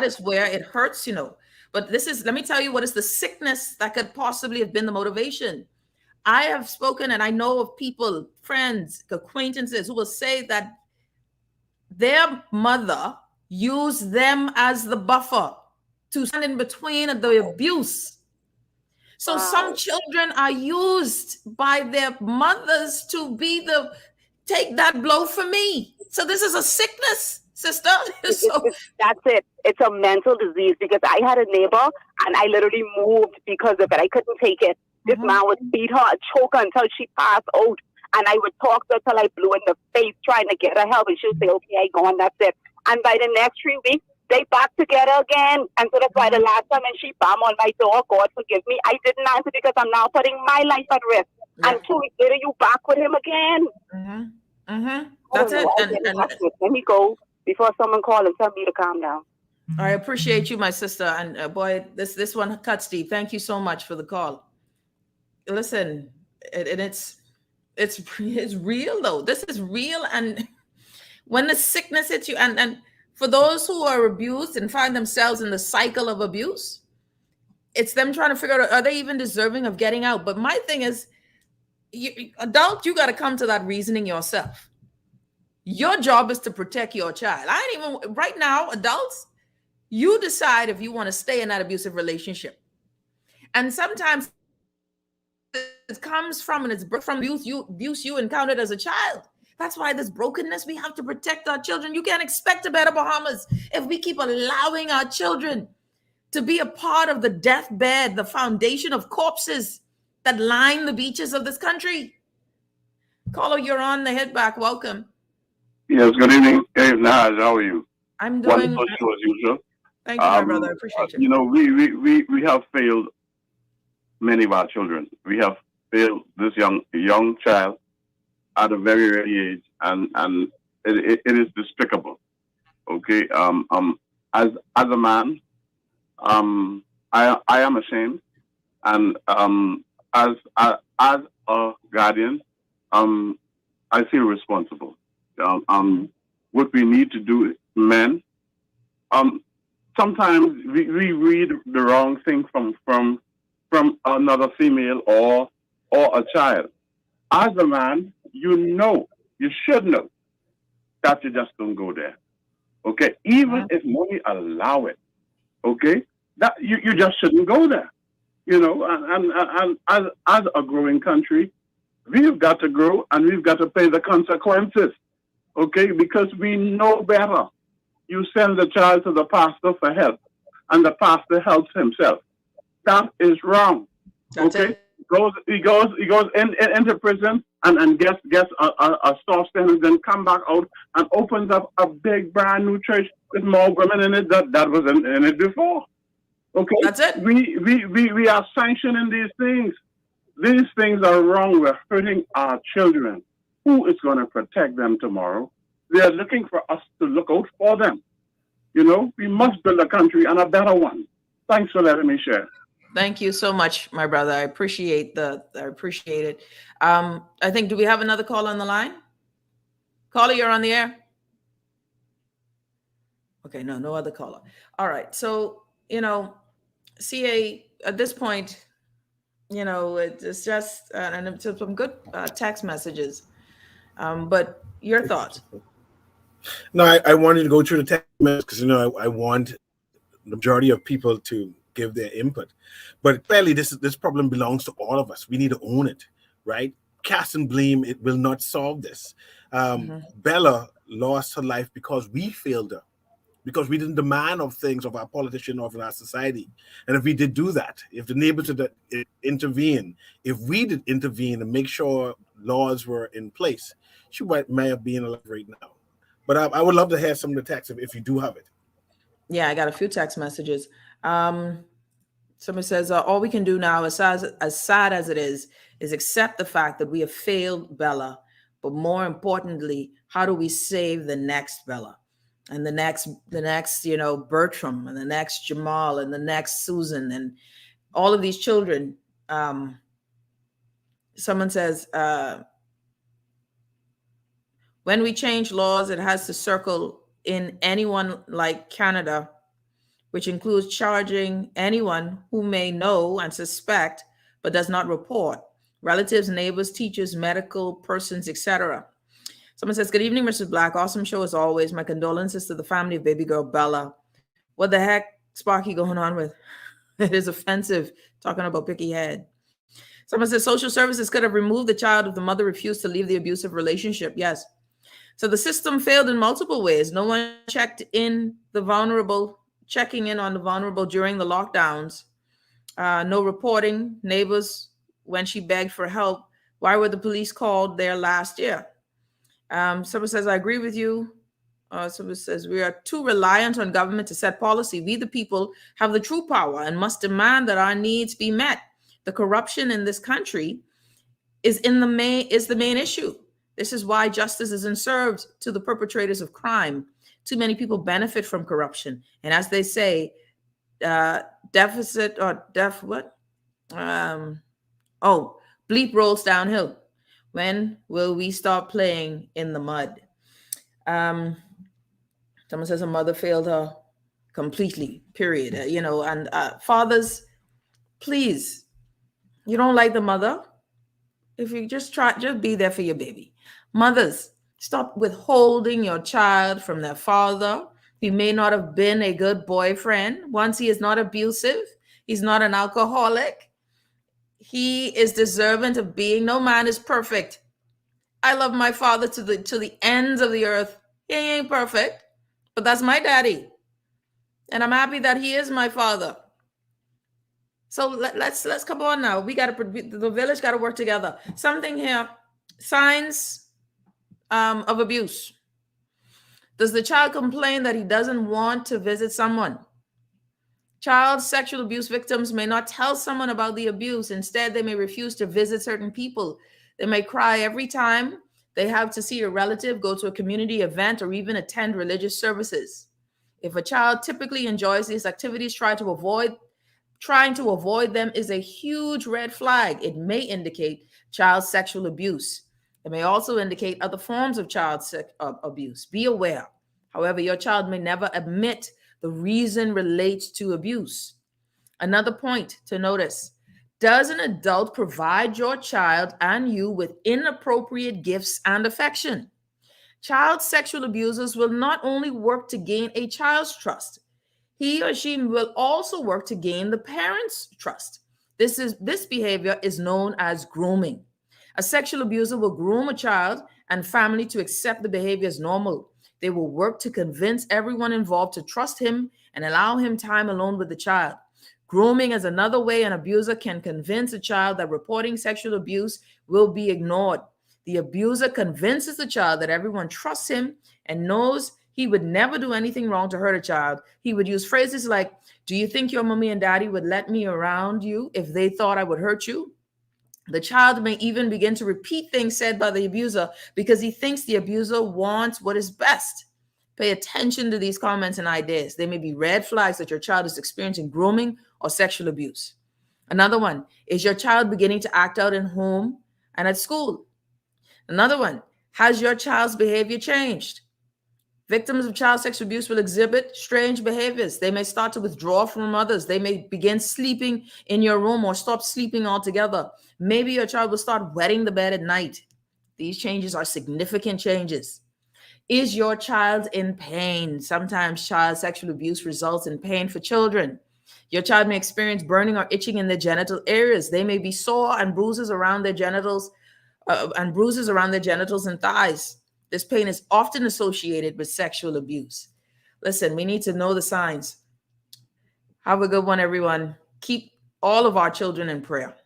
is where it hurts, But let me tell you what is the sickness that could possibly have been the motivation. I have spoken, and I know of people, friends, acquaintances, who will say that their mother use them as the buffer to stand in between the abuse. So some children are used by their mothers to be the take that blow for me. So this is a sickness, sister. So That's it. It's a mental disease because I had a neighbor and I literally moved because of it. I couldn't take it. This man would beat her and choke her until she passed out. And I would talk to her till I blew in the face trying to get her help. And she would say, okay, I go on, that's it. And by the next 3 weeks, they back together again. And so that's why the last time when she banged on my door, God forgive me, I didn't answer because I'm now putting my life at risk. Yeah. And 2 weeks later, you back with him again. That's it. Let me go before someone calls and tell me to calm down. I appreciate you, my sister. And boy, this one cuts deep. Thank you so much for the call. Listen, and it's real though. This is real. And when the sickness hits you, and for those who are abused and find themselves in the cycle of abuse, it's them trying to figure out, are they even deserving of getting out? But my thing is, you got to come to that reasoning yourself. Your job is to protect your child. I ain't even, right now, adults, you decide if you want to stay in that abusive relationship. And sometimes it comes from, and it's from abuse you encountered as a child. That's why this brokenness, we have to protect our children. You can't expect a better Bahamas if we keep allowing our children to be a part of the deathbed, the foundation of corpses that line the beaches of this country. Caller, you're on the head back. Welcome. Yes, good evening. Hey, Naz, how are you? I'm doing wonderful show as usual. Thank you, my brother. I appreciate you. You know, we have failed many of our children. We have failed this young child at a very early age, and it is despicable. Okay. As a man, I am ashamed, and as a guardian, I feel responsible. What we need to do, men. Sometimes we read the wrong thing from another female or a child. As a man, you should know that you just don't go there. Okay, even if money allow it. Okay, that you just shouldn't go there. You know, and as a growing country, we've got to grow and we've got to pay the consequences. Okay, because we know better. You send the child to the pastor for help, and the pastor helps himself. That is wrong. Okay, he goes into prison and gets a soft sentence, then come back out and opens up a big brand new church with more women in it that was in it before. Okay, that's it. We are sanctioning these things. These things are wrong. We're hurting our children. Who is going to protect them tomorrow? They are looking for us to look out for them. You know, we must build a country and a better one. Thanks for letting me share. Thank you so much, my brother. I appreciate it. I think, do we have another call on the line? Caller, you're on the air. Okay, no other caller. All right. So, you know, CA, at this point, you know, it's just, and it's some good text messages. But your thoughts? No, I wanted to go through the text messages because, you know, I want the majority of people to give their input. But clearly, this problem belongs to all of us. We need to own it, right? Cast and blame, it will not solve this. Bella lost her life because we failed her, because we didn't demand of things of our politician or of our society. And if we did do that, if the neighbors did intervene, if we did intervene and make sure laws were in place, she may have been alive right now. But I would love to hear some of the text if you do have it. Yeah, I got a few text messages. Someone says, all we can do now, as sad as it is accept the fact that we have failed Bella. But more importantly, how do we save the next Bella? And the next, you know, Bertram, and the next Jamal, and the next Susan, and all of these children. Someone says, when we change laws, it has to circle in anyone like Canada, which includes charging anyone who may know and suspect but does not report, relatives, neighbors, teachers, medical persons, etc. Someone says, good evening, Mr. Black. Awesome show as always. My condolences to the family of baby girl Bella. What the heck, Sparky, going on with? It is offensive talking about picky head. Someone says social services could have removed the child if the mother refused to leave the abusive relationship. Yes. So the system failed in multiple ways. No one checking in on the vulnerable during the lockdowns. No reporting. Neighbors, when she begged for help, why were the police called there last year? Someone says, I agree with you. Someone says, we are too reliant on government to set policy. We, the people, have the true power and must demand that our needs be met. The corruption in this country is the main issue. This is why justice isn't served to the perpetrators of crime. Too many people benefit from corruption. And as they say, bleep rolls downhill. When will we stop playing in the mud? Someone says a mother failed her completely, period. And fathers, please, you don't like the mother? If you just be there for your baby. Mothers, stop withholding your child from their father. He may not have been a good boyfriend. Once he is not abusive, he's not an alcoholic. He is deserving of being. No man is perfect. I love my father to the ends of the earth. He ain't perfect, but that's my daddy. And I'm happy that he is my father. So let's come on now. The village got to work together. Something here, signs of abuse. Does the child complain that he doesn't want to visit someone? Child sexual abuse victims may not tell someone about the abuse. Instead, they may refuse to visit certain people. They may cry every time they have to see a relative, go to a community event, or even attend religious services. If a child typically enjoys these activities, trying to avoid them is a huge red flag. It may indicate child sexual abuse. It may also indicate other forms of child abuse. Be aware. However, your child may never admit the reason relates to abuse. Another point to notice: does an adult provide your child and you with inappropriate gifts and affection? Child sexual abusers will not only work to gain a child's trust, he or she will also work to gain the parents' trust. This behavior is known as grooming. A sexual abuser will groom a child and family to accept the behavior as normal. They will work to convince everyone involved to trust him and allow him time alone with the child. Grooming is another way an abuser can convince a child that reporting sexual abuse will be ignored. The abuser convinces the child that everyone trusts him and knows he would never do anything wrong to hurt a child. He would use phrases like, do you think your mommy and daddy would let me around you if they thought I would hurt you? The child may even begin to repeat things said by the abuser because he thinks the abuser wants what is best. Pay attention to these comments and ideas. They may be red flags that your child is experiencing grooming or sexual abuse. Another one is your child beginning to act out in home and at school. Another one, has your child's behavior changed? Victims of child sexual abuse will exhibit strange behaviors. They may start to withdraw from others. They may begin sleeping in your room or stop sleeping altogether. Maybe your child will start wetting the bed at night. These changes are significant changes. Is your child in pain? Sometimes child sexual abuse results in pain for children. Your child may experience burning or itching in their genital areas. They may be sore and bruises around their genitals and thighs. This pain is often associated with sexual abuse. Listen, we need to know the signs. Have a good one, everyone. Keep all of our children in prayer.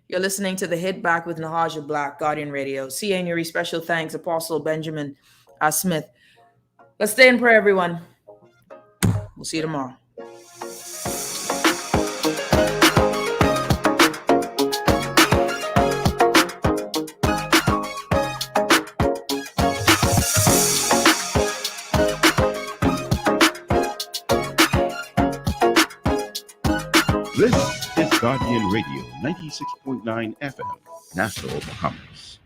You're listening to The Hit Back with Nahaja Black, Guardian Radio. C.A. Nuri, special thanks, Apostle Benjamin Smith. Let's stay in prayer, everyone. We'll see you tomorrow. This is Guardian Radio 96.9 FM, Nassau, Bahamas.